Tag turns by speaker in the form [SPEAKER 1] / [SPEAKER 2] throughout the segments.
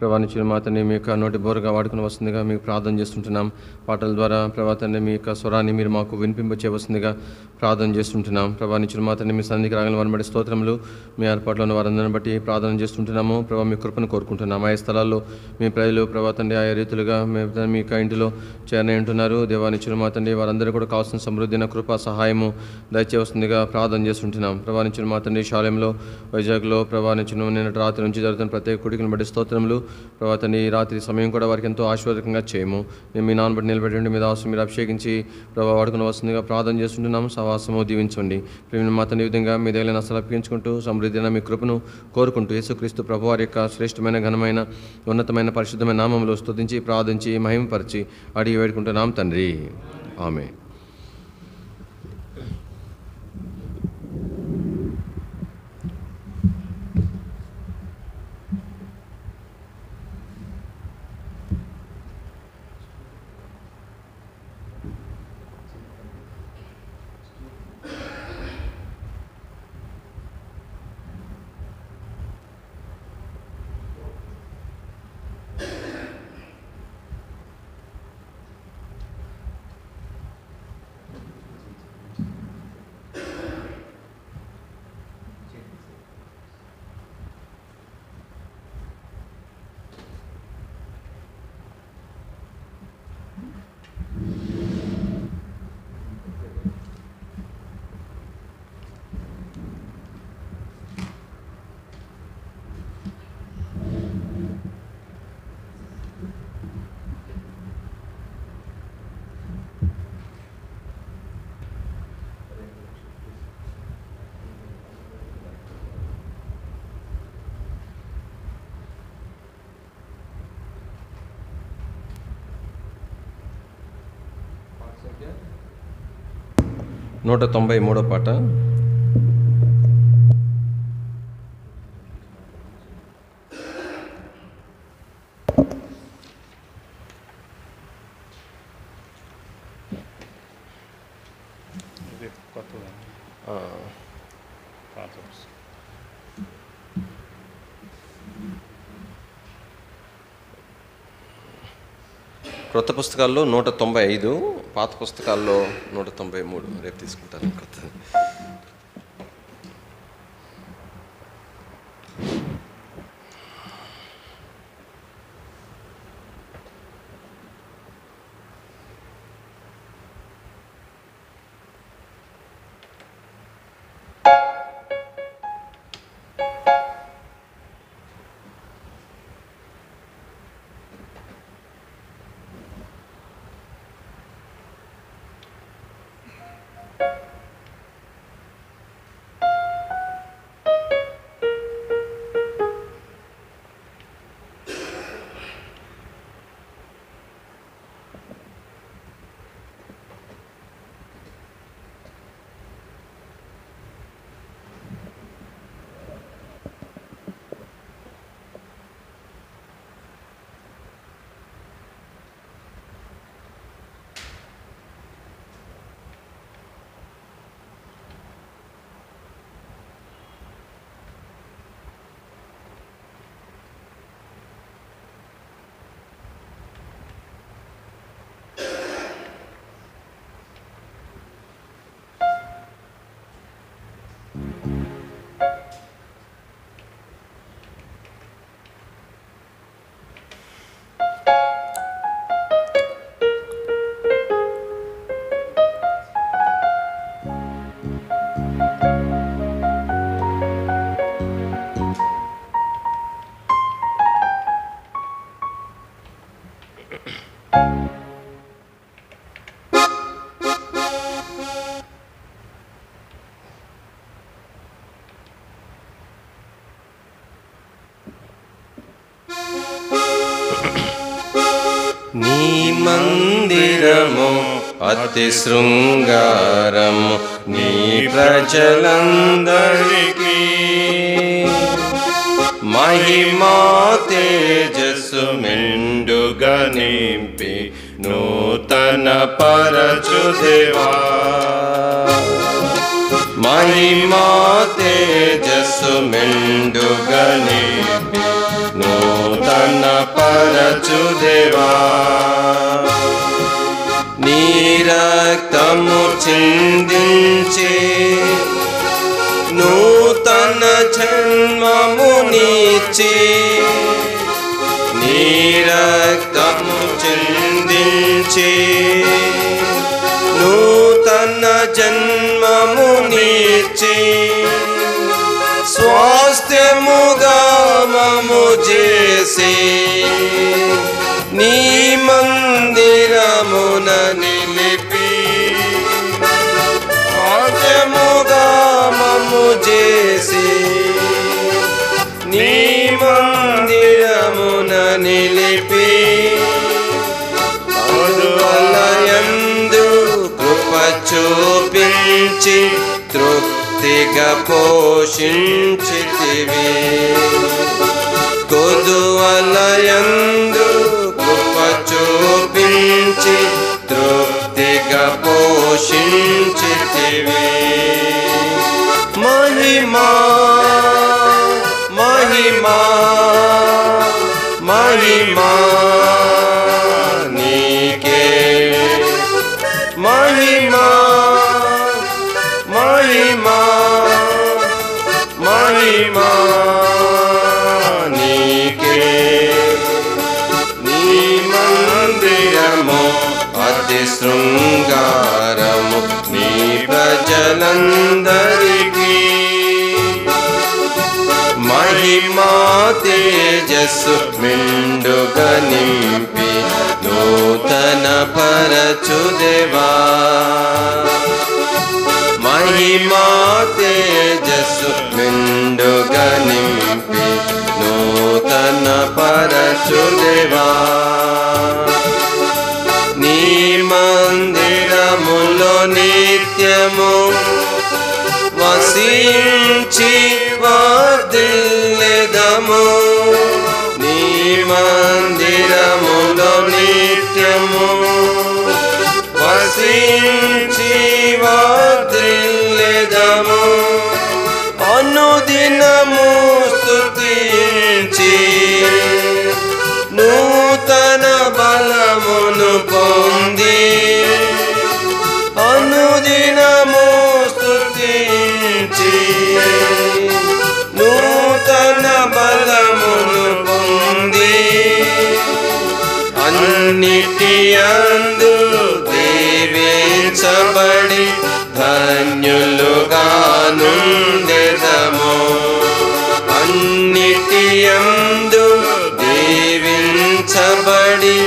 [SPEAKER 1] ప్రభా నిత్యుల మాతని మీ యొక్క నోటి బోరుగా వాడుకుని వస్తుందిగా మీకు ప్రార్థన చేస్తుంటున్నాం. పాటల ద్వారా ప్రభా తండ్రి మీ యొక్క స్వరాన్ని మీరు మాకు వినిపింపచేయవలసిందిగా ప్రార్థన చేస్తుంటున్నాం. ప్రభా నిత్యుల మాతని మీ సన్నిధికి రాగల వారిని బట్టి స్తోత్రములు, మీ ఏర్పాట్లో ఉన్న వారందరిని బట్టి ప్రార్థన చేస్తుంటున్నాము. ప్రభా మీ కృపను కోరుకుంటున్నాం. ఆయా స్థలాల్లో మీ ప్రజలు ప్రభా తండ్రి ఆయా రీతులుగా మీ యొక్క ఇంటిలో చేరనే ఉంటున్నారు. దేవా నిత్యుల మాతండి వారందరూ కూడా కావాల్సిన సమృద్ధిన కృప సహాయము దయచేస్తుందిగా ప్రార్థన చేస్తుంటున్నాం. ప్రభా నిత్యుల మాతండి శాలెంలో వైజాగ్లో ప్రభా నిత్యులు నిన్నటి రాత్రి నుంచి జరుగుతున్న ప్రత్యేక కుడికలను బట్టి స్తోత్రములు. ప్రభా తండ్రి ఈ రాత్రి సమయం కూడా వారికి ఎంతో ఆశీర్వాదకంగా చేయము. మేము మీ నాన్న బట్టి నిలబెట్టండి, మీద ఆశ మీరు అభిషేకించి ప్రభా వాడుకుని వస్తుందిగా ప్రార్థన చేస్తుంటున్నాం. సవాసము దీవించండి. ప్రేమ మాతని విధంగా మీ దగ్గర అసలు అప్పగించుకుంటూ సమృద్ధిన మీ కృపను కోరుకుంటూ యేసుక్రీస్తు ప్రభు వారి యొక్క శ్రేష్టమైన ఘనమైన ఉన్నతమైన పరిశుద్ధమైన నామంలో స్తుతించి ప్రార్థించి మహిమపరిచి అడిగి వేడుకుంటున్నాం తండ్రి. ఆమేన్. నూట 93వ పాట. క్రొత్త పుస్తకాల్లో 195, పాత పుస్తకాల్లో 193. రేపు తీసుకుంటాను కొత్త. నీ మందిరము అతి శృంగారము, నీ ప్రజలందరికీ మహిమా తేజస్సు మెండుగా నింపి నూతన పరచుదేవా. మహిమా తేజస్సు మెండుగా నింపి నూతన
[SPEAKER 2] నూతన పరచుదేవా. నీ రక్తము చిందించి నూతన జన్మమునిచ్చి, నీ రక్తము చిందించి నూతన జన్మమునిచ్చి, స్వాస్థ్యముగా మము చేసి నీ మందిరమున నిలిపి, స్వాస్థ్యముగా మము చేసి నీ మందిరమున నిలిపి, అందువలయందు కృప చూపించి తృప్తిగా పోషించితివి. కొదువలయందు కృప చూపించి తృప్తిగా పోషించితివి. మహిమా మహిమా మహిమా నీకే, మహిమా మహిమా మహిమా నీకే. నీ మందిరము అతి శృంగారము నీ ప్రజలందరికీ. మహిమా తేజస్సు మెండుగా నింపి నూతన పరచుదేవా. మహిమా తేజస్సు మెండుగా నింపి నూతన పరచుదేవా. నీ మందిరములో నిత్యము వసించి వర్ధిల్లెదము. నీ మందిరములో నిత్యము వసించి వర్ధిల్లెదము. అనుదినము స్తుతించి నూతన బలమును పొంది, అనుదినము స్తుతించి నూతన బలమును పొంది, అన్నిటియందు దీవించబడి ధన్యులుగా నుండెదము. అన్నిటియందు దీవించబడి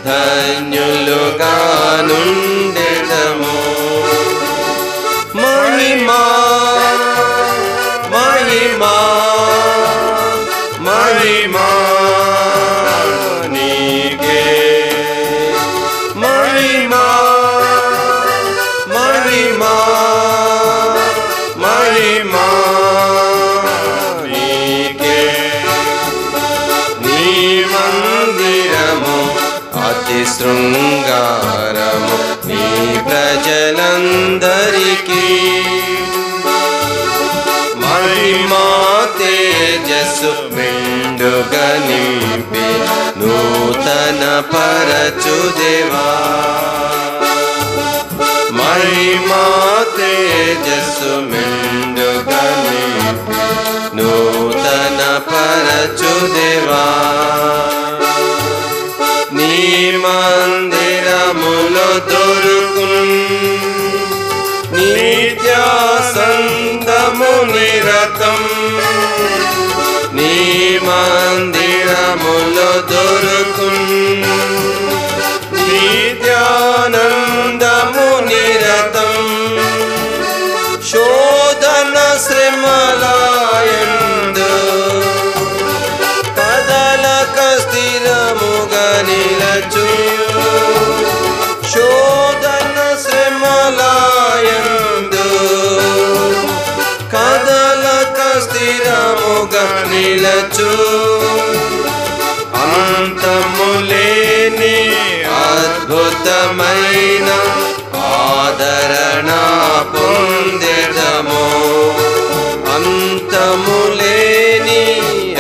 [SPEAKER 2] ధన్యులుగా నుండెదము. మహిమా మహిమా మహిమా నీకే, మహిమా మహిమా మహిమా నీకే. నీ మందిరము అతి శృంగారము నీ ప్రజలందరికీ. మహిమా తేజస్సు మెండుగా నింపి నూతన పరచుదేవా. మహిమా తేజస్సు మెండుగా నింపి నూతన పరచుదేవా. నీ మందిరములో దొరుకును నిత్యాసందము నిరతం. నీ మందిరములో దొరుకును నిత్యానందము నిరతం. శోధన శ్రమలయందు కదలక స్థిరముగా నిలచు. శోధన శ్రమలయందు కదలక స్థిరముగా నిలచు. అంతములేని అద్భుతమైన ఆదరణ పొందెదము. అంతములేని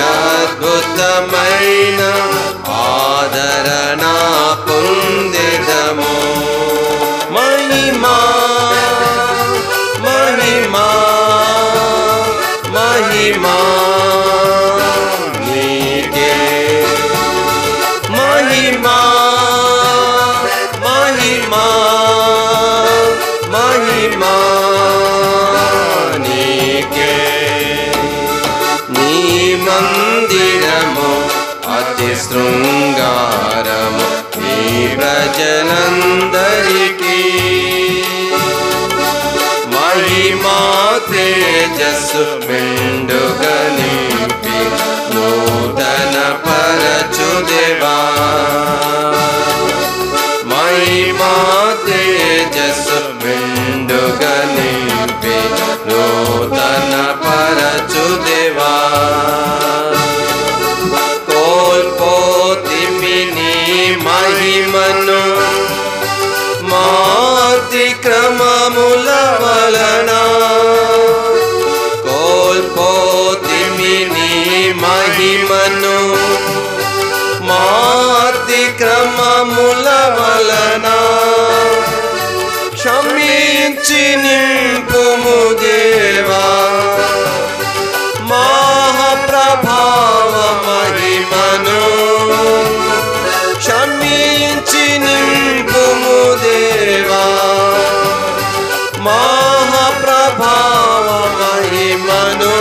[SPEAKER 2] అద్భుతమైన పొందెదము. మహిమా మహిమా మహిమా నీకే, మహిమా మహిమా మహిమా నీకే. నీ మందిరము అతి శృంగారము నీ ప్రజలందరికీ. మహిమా తేజస్సు మెండుగా నింపి నూతన పరచుదేవా. మహిమా తేజస్సు మెండుగా నింపి నూతన పరచుదేవా. కోల్పోతిమి నీ మహిమను మా అతిక్రమముల వలన. కోల్పోతిమి నీ మహిమను మా అతిక్రమముల వలన. క్షమించి నింపుము దేవా మహాప్రభావ మహిమను. క్షమించి నింపుము దేవా మహాప్రభావ మహిమను.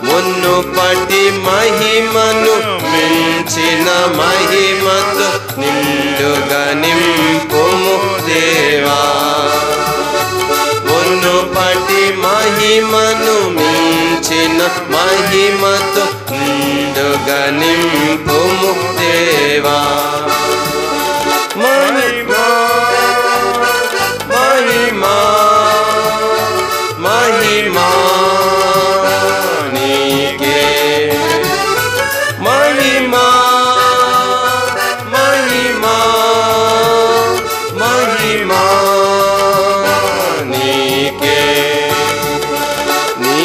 [SPEAKER 2] మునుపటి మహిమను మించిన మహిమతో నిండుగా నింపుము దేవా. మునుపటి మహిమను మించిన మహిమతో నిండుగా నింపుము దేవా. మహిమా మహిమా మహిమా నీకే, మహిమా మహిమా మహిమా నీకే. నీ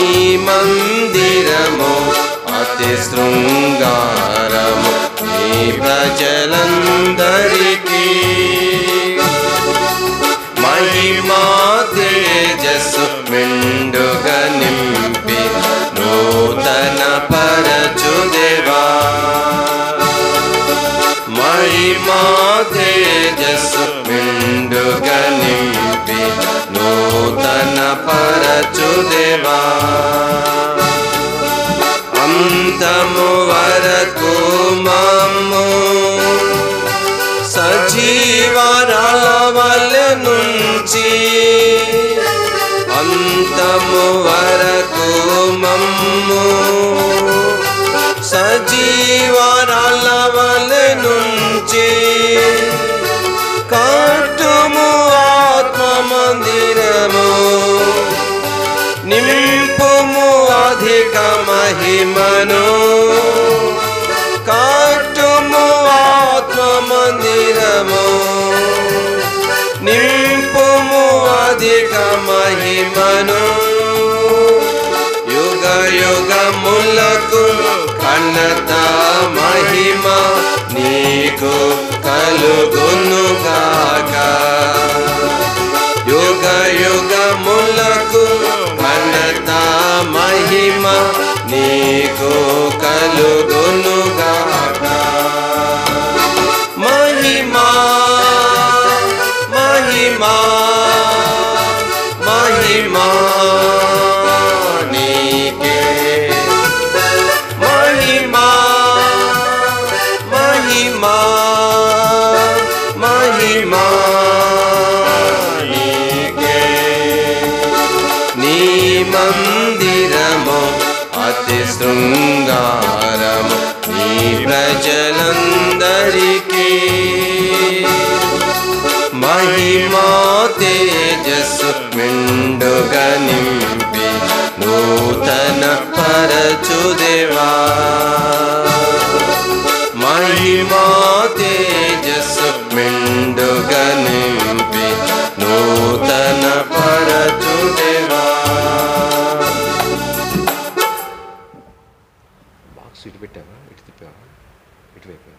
[SPEAKER 2] మందిరము అతి శృంగారము నీ ప్రజలందరికీ. మహిమా తేజస్సు మెండుగా నింపి నూతన పరచుదేవా. మహిమా తేజస్సు మెండుగా నింపి నూతన పరచుదేవా. అంతము వరకు మమ్ము సజీవరాల వలె నుంచి. అంతము వరకు మమ్ము సజీవరాల వలె నుంచి. కట్టుము ఆత్మ మందిరము నింపుము అధిక మహిమను. కట్టుము ఆత్మ మందిరము నింపుము అధిక మహిమను. యుగ యుగములకు ఘనత మహిమ నీకు కలుగునుగాక. యుగ యుగములకు ఘనత మహిమ నీకు కలుగునుగాక. మహిమా మహిమా మహిమా నీకే, మహిమా మహిమా మహిమా నీకే. నీ మందిరము అతి శృంగారము నీ ప్రజలందరికీ. మహిమా తేజస్సు మెండుగా నింపి నూతన పరచుదేవా. మహిమా తేజస్సు మెండుగా నింపి నూతన పరచుదేవా.
[SPEAKER 1] బాక్స్ ఇటు పెట్టావా, ఇటు తిప్పావా, ఇటువైపు?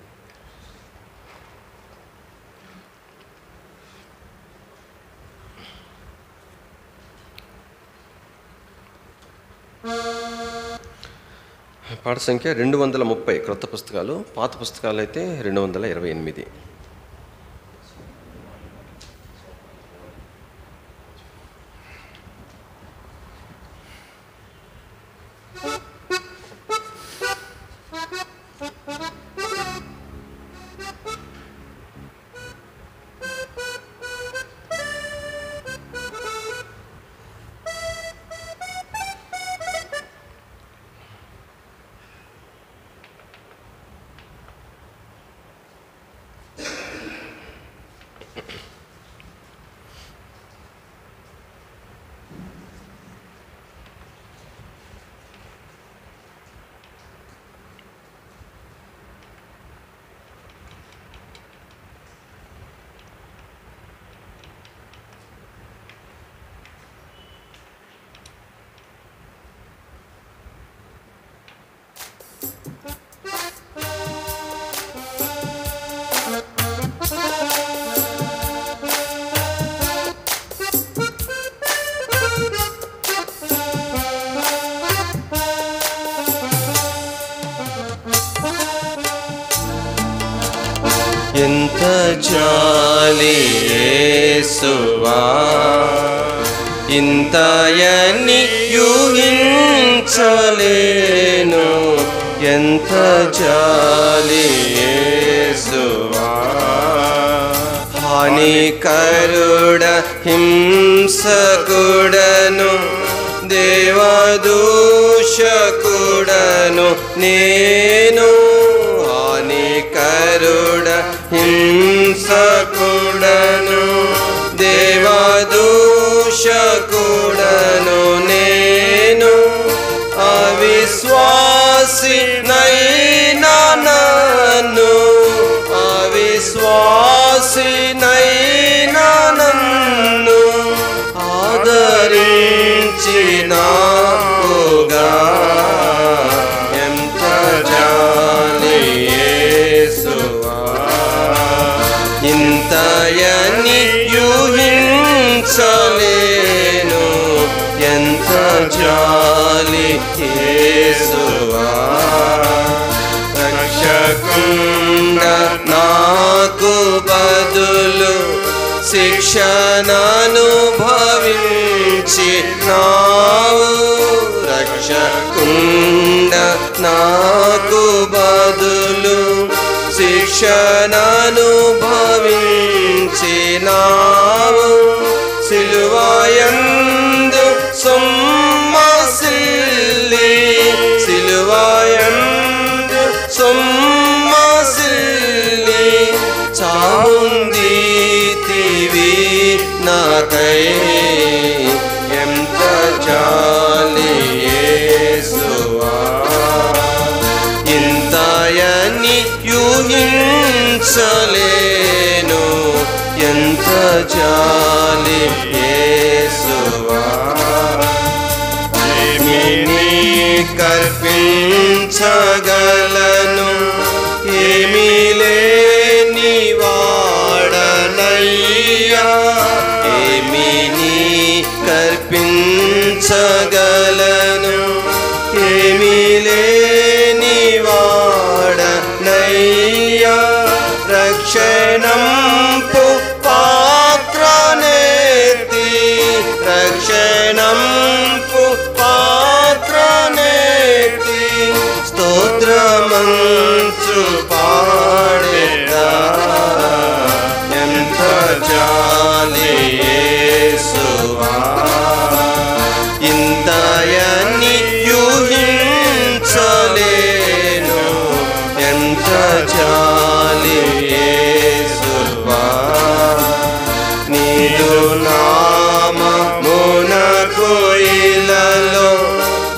[SPEAKER 1] పాఠ సంఖ్య 230 క్రొత్త పుస్తకాలు, పాత పుస్తకాలు అయితే 228.
[SPEAKER 2] ఎంత జాలి యేసువా, ఇంతయని యూహించలేను. ఎంత జాలి యేసువా, హానికరుడ హింసకుడను దేవదూషకుడను నేను. హానికరుడ హింసకుడను దేవదూషకుడను నేను. అవిశ్వాసినైనా నన్ను, అవిశ్వాసినైనా నన్ను ఆదరించినావుగా. ఎంత జాలి యేసువా, ఇంతయని యూహించలేను. ఎంత జాలి యేసువా, రక్షకుండ నాకు బదులు శిక్షననుభవించినావు. రక్షకుండ నాకు బదులు శిక్షననుభవించినావు. సిలువయందు సొమ్మసిల్లి, సిలువయందు సొమ్మసిల్లి చావుందితివి నాకై. ఎంత జాలి యేసువా, ఇంతయని యూహించలేను. ఎంత జాలి యేసువా, ఏమి కర్పించగలను, ఏమి లేని వాడనయ్యా. ఏమి కర్పించగలను, ఏమి లేని వాడనయ్యా. రక్షణంపు పాత్రనేతి, రక్షణంపు పాత్రనేతి స్తోత్రమంచు పాడేదా. ఎంత జాలి యేసువా, ఇంతయని యూహించలేను. ఎంత జాలి యేసువా, నీదు నామమునకు ఇలలో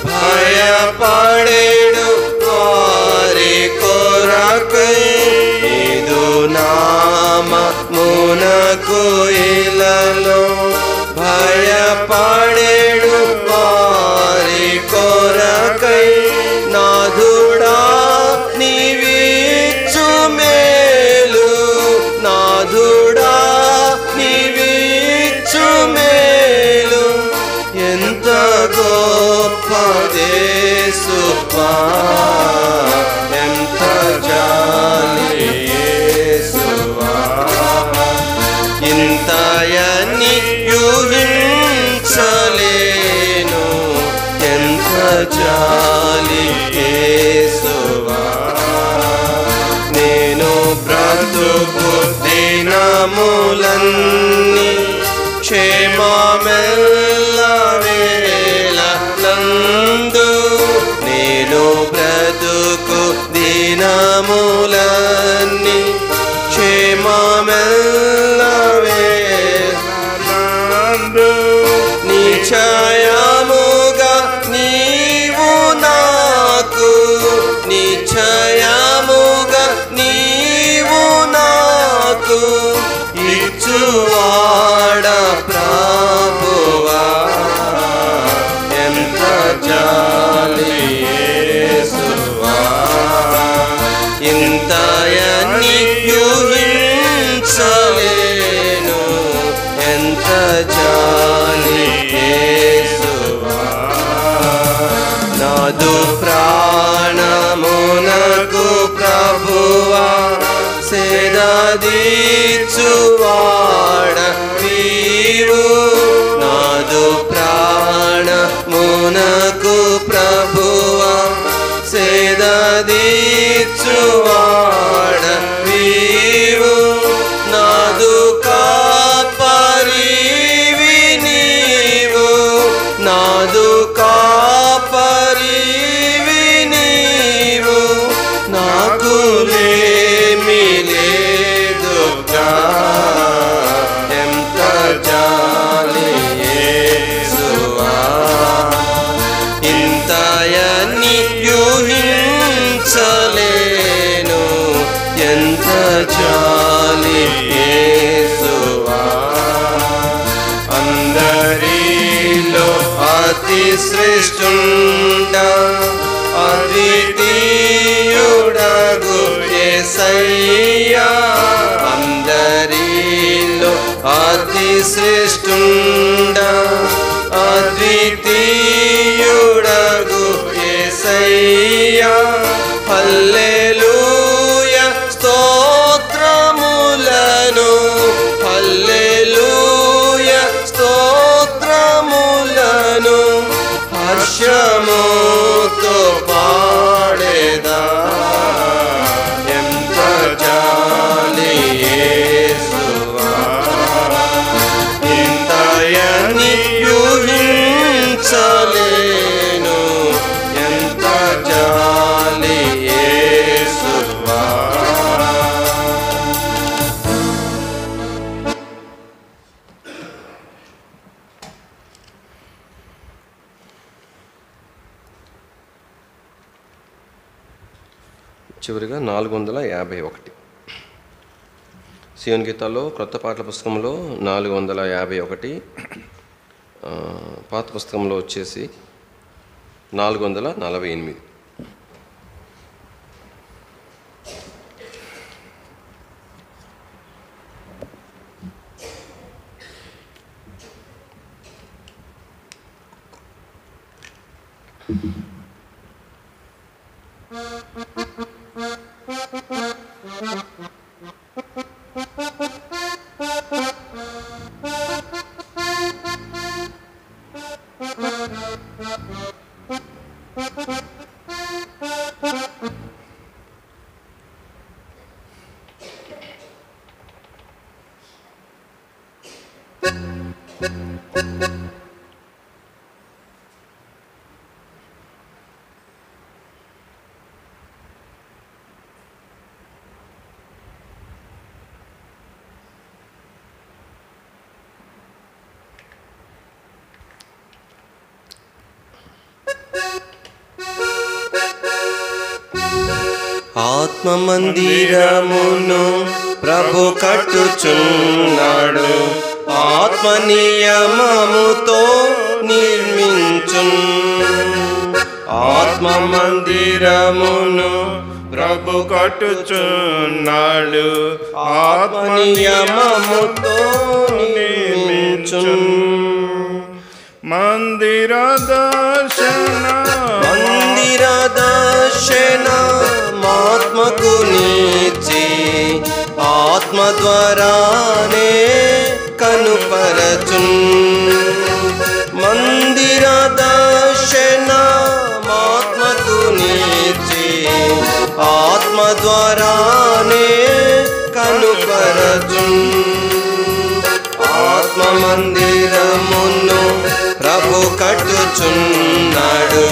[SPEAKER 2] భయపడేడు వారి కొరకై. నీదు నామమునకు ఇలలో భయపడేడు వారి కొరకై. నాథుడా నీవిచ్చు మేలు, బ్రతుకు దినములన్నీ క్షేమమెల్ల వేళలందు నేను బ్రతుకు దినములన్నీ క్షేమమెల్ల వేళలందు నిశ్చయముగా నీవు నాకు నిశ్చయముగా నీవు నాకు ఇచ్చువాడ ప్రభువా ఎంత జాలి యేసువా ఇంతయని యూహించలేను ఎంత జాలి యేసువా నాదు ప్రాణమునకు ప్రభువా సేదదీచువాడ నీవు నాదు ప్రాణమునకు ప్రభువా సేదదీచువాడ నీవు నాదు కాపరివి నీవు నాదు కాపరివి నీవు నాకు లేమి లేదుగా ఎంత జాలి యేసువా ఇంతయని యూహించలేను ఎంత జాలి యేసువా అందరిలో అతి శ్రేష్ఠుండ అద్వితీయుడగు యేసయ్యా అందరిలో అతి శ్రేష్ఠుండ అద్వితీయుడగు యేసయ్యా హల్లెలూయా స్తోత్రములను హల్లెలూయా స్తోత్రములను హర్షముతో పాడేదా ఎంత జాలి యేసువా ఇంతయని యూహించలేను ఎంత జాలి యేసువా చివరిగా 451 సియోన్ గీతాల్లో క్రొత్త పాటల పుస్తకంలో 451, పాత పుస్తకంలో వచ్చేసి 448. ఆత్మ మందిరమును ప్రభు కట్టుచున్నాడు ఆత్మ నియమముతో నిర్మించున్ ఆత్మ మందిరమును
[SPEAKER 3] ప్రభు కట్టుచున్నాడు
[SPEAKER 2] ఆత్మ నియమముతో నిర్మించున్
[SPEAKER 3] మందిర దర్శన
[SPEAKER 2] ఆత్మకు నీచి ఆత్మ ద్వారానే కనుపరచున్ మందిర దర్శన ఆత్మకు నీచి ఆత్మ ద్వారానే కను పరచు. ఆత్మ మందిరమును ప్రభు కట్టుచున్నాడు,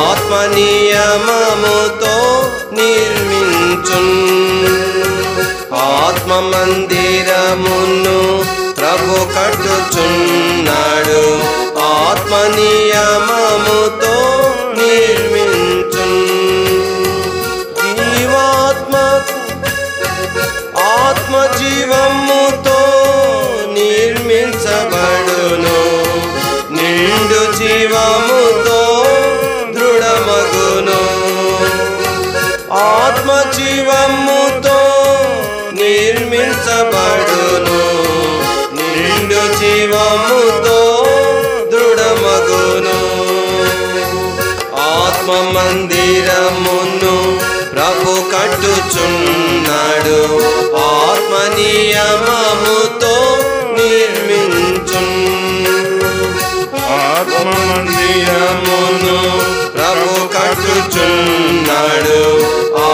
[SPEAKER 2] ఆత్మ నియమముతో నిర్మించున్. ఆత్మ మందిరమును ప్రభు కట్టుచున్నాడు, ఆత్మ నియమముతో నిర్మించున్. జీవాత్మకు ఆత్మ జీవముతో నిర్మించబడును, నిండు జీవముతో దృఢమగును. ఆత్మ జీవముతో నిర్మించబడును, నిండు జీవముతో దృఢమగును. ఆత్మ మందిరమును ప్రభు కట్టుచున్నాడు, ఆత్మ నియమముతో నిర్మించున్.
[SPEAKER 3] ఆత్మ
[SPEAKER 2] మందిరమును ప్రభు కట్టుచున్నాడు,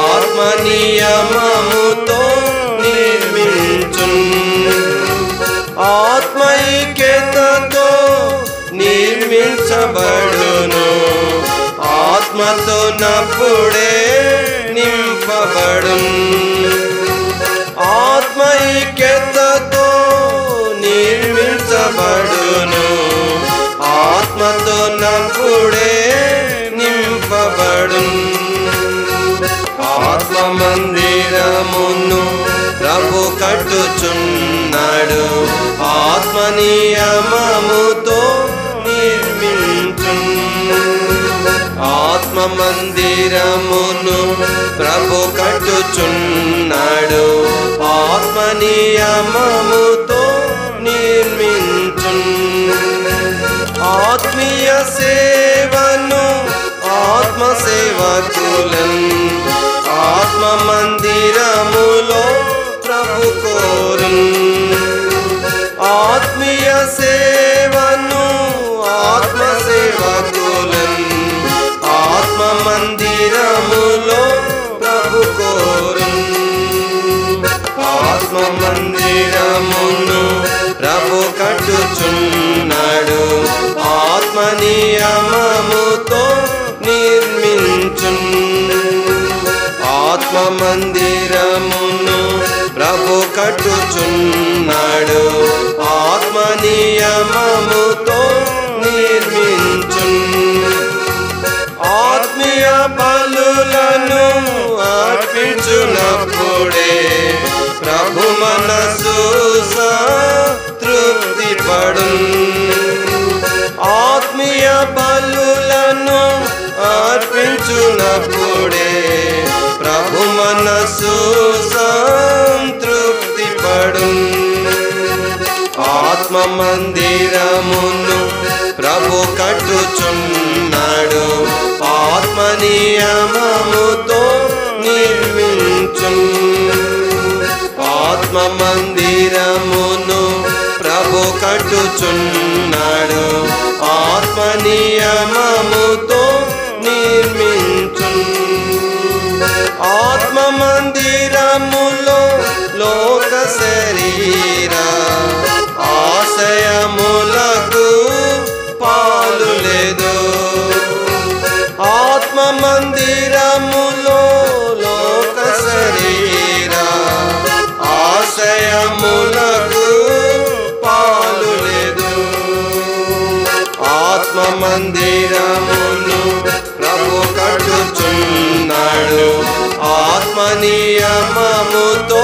[SPEAKER 2] ఆత్మ నియమముతో నిర్మించున్. ఆత్మైక్యతతో నిర్మించబడును, ఆత్మతో నప్పుడే నింపబడున్. ఆత్మైక్యతతో నిర్మించబడును, ఆత్మతో నప్పుడే నింపబడున్. ఆత్మ మందిరమును ప్రభు కట్టుచున్నాడు, ఆత్మ నియమముతో నిర్మించున్. ఆత్మ మందిరమును ప్రభు కట్టుచున్నాడు, ఆత్మ నియమముతో నిర్మించున్. ఆత్మీయ సేవను ఆత్మ సేవకులన్ ఆత్మ మందిరములో ప్రభు కోరున్. ఆత్మీయ సేవను ఆత్మ సేవకులన్ ఆత్మ మందిరములో ప్రభు కోరున్. ఆత్మ మందిరమును ప్రభు కట్టుచున్నాడు, ఆత్మ నియమముతో నిర్మించున్. ఆత్మ మందిరమును ప్రభు కట్టుచున్నాడు, ఆత్మ నియమముతో నిర్మించున్. ఆత్మీయ బలులను అర్పించునప్పుడే ప్రభు మనసు తృప్తి పడున్. ఆత్మీయ బలులను అర్పించునప్పుడే ప్రభు మనసు సంతృప్తి పడున్. ఆత్మ మందిరమును ప్రభు కట్టుచున్నాడు, ఆత్మ నియమముతో నిర్మించున్. ఆత్మ మందిరమును ప్రభు కట్టుచున్నాడు, ఆత్మ నియమముతో నిర్మించున్. ఆత్మ మందిరములో లోక శరీర ఆశయములకు పాలు లేదు. ఆత్మ మందిరములో లోక శరీర ఆశయములకు పాలు లేదు. ఆత్మ మందిరమును ప్రభు కట్టుచున్నాడు, ఆత్మ నియమముతో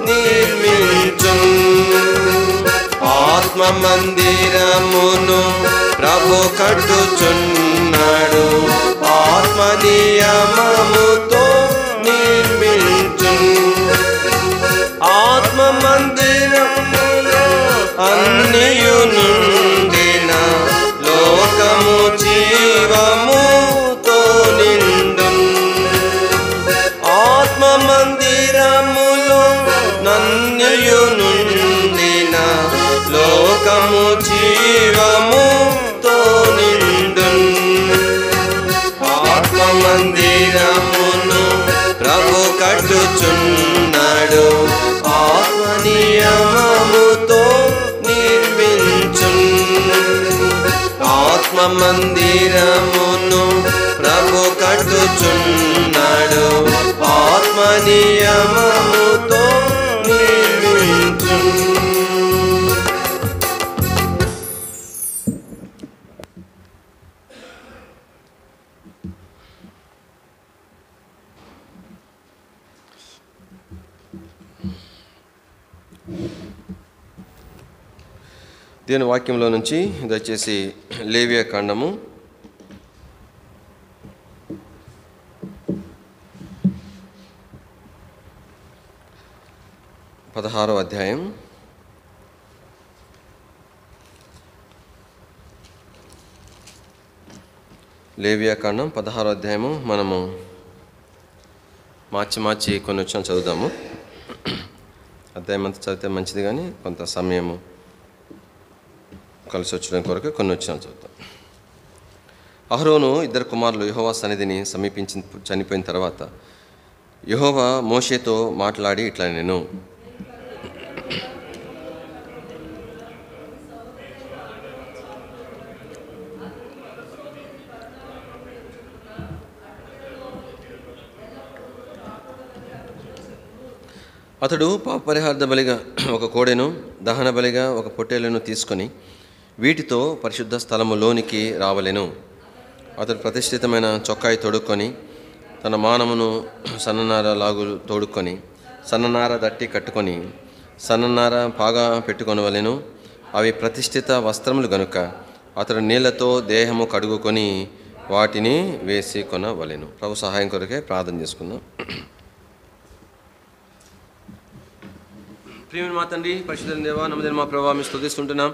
[SPEAKER 2] నిర్మించున్. ఆత్మ మందిరమును ప్రభు కట్టుచున్నాడు, ఆత్మ నియమముతో నిర్మించున్. ఆత్మ మందిరములో అన్నియు నుండిన లోకము జీవముతో నిండున్. ఆత్మ మందిరములో నన్నియు నుండిన లోకము జీవముతో నిండున్. ఆత్మ మందిరమును ప్రభు కట్టుచున్నాడు, ఆత్మ మందిరమును ప్రభు కట్టుచున్నాడు, ఆత్మ నియమముతో నిర్మించు.
[SPEAKER 1] దేవుని వాక్యంలో నుంచి దయచేసి లేవియా కాండము 16వ అధ్యాయం లేవియా కాండం 16వ అధ్యాయము మనము మార్చి కొన్ని వచ్చిన చదువుదాము. అధ్యాయం అంతా చదివితే మంచిది, కానీ కొంత సమయము కలిసి వచ్చడం కొరకు కొన్ని వచ్చిన చదువుతాం. అహరోను 2 కుమారులు యెహోవా సన్నిధిని సమీపించి చనిపోయిన తర్వాత యెహోవా మోషేతో మాట్లాడి ఇట్లా నేను అతడు పాపపరిహార్థ బలిగా ఒక కోడెను, దహన బలిగా ఒక పొట్టేలను తీసుకొని వీటితో పరిశుద్ధ స్థలములోనికి రావలెను. అతడు ప్రతిష్ఠితమైన చొక్కాయి తొడుక్కొని తన మానమును సన్ననార లాగులు తోడుకొని సన్ననార దట్టి కట్టుకొని సన్ననార పాగా పెట్టుకొనవలెను. అవి ప్రతిష్ఠిత వస్త్రములు గనుక అతడు నీళ్లతో దేహము కడుగుకొని వాటిని వేసి కొనవలెను. ప్రభు సహాయం కొరకే ప్రార్థన చేసుకుందాం. ప్రియమైన మా తండ్రి, పరిశుద్ధ దేవా, నమ్మదైన మా ప్రభావ మీ స్తుతిస్తుంటున్నాం.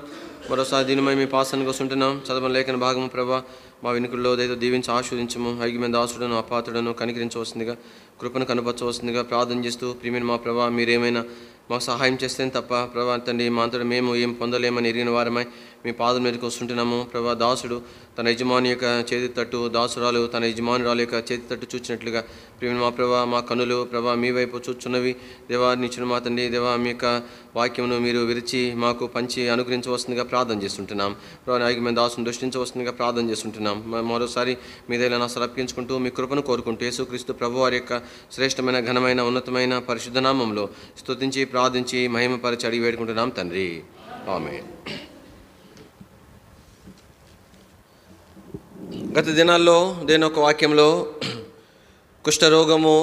[SPEAKER 1] మరోసారి దీనిమై మీ పాసనకు వస్తుంటున్నాం. చదవని లేఖన భాగము ప్రభా మా వెనుకల్లో దయతో దీవించి ఆశీర్వదించము. ఐగిమైన దాసుడను అపాత్రుడను కనికరించవలసిందిగా, కృపను కనపరచవలసిందిగా ప్రార్థన చేస్తూ, ప్రియమైన మా ప్రభా మీరేమైనా మాకు సహాయం చేస్తేనే తప్ప ప్రభా తండ్రి మా అంతటా మేము ఏం పొందలేమని ఎరిగిన వారమై మీ పాదం మీదకి వస్తుంటున్నాము. ప్రభా దాసుడు తన యజమాని యొక్క చేతి తట్టు, దాసురాలు తన యజమానురాలు యొక్క చేతి తట్టు చూచినట్లుగా ప్రియమైన మా ప్రభా మా కనులు ప్రభా మీ వైపు చూచున్నవి. దేవా నిచ్చిన మా తండ్రి, దేవా మీ యొక్క వాక్యమును మీరు విరిచి మాకు పంచి అనుగ్రహించవలసిందిగా ప్రార్థన చేస్తుంటున్నాం. ప్రభా ఐగిమైన దాసును దృష్టించవలసిందిగా ప్రార్థన చేస్తుంటున్నాం. మరోసారి మీ దగ్గర అసలు అర్పించుకుంటూ మీ కృపను కోరుకుంటూ యేసుక్రీస్తు ప్రభు వారి యొక్క శ్రేష్టమైన ఘనమైన ఉన్నతమైన పరిశుద్ధ నామంలో స్తుతించి ప్రార్థించి మహిమపరిచి అడిగి వేడుకుంటున్నాం తండ్రి, ఆమేన్. గత దినాల్లో దేని ఒక వాక్యంలో కుష్ఠరోగము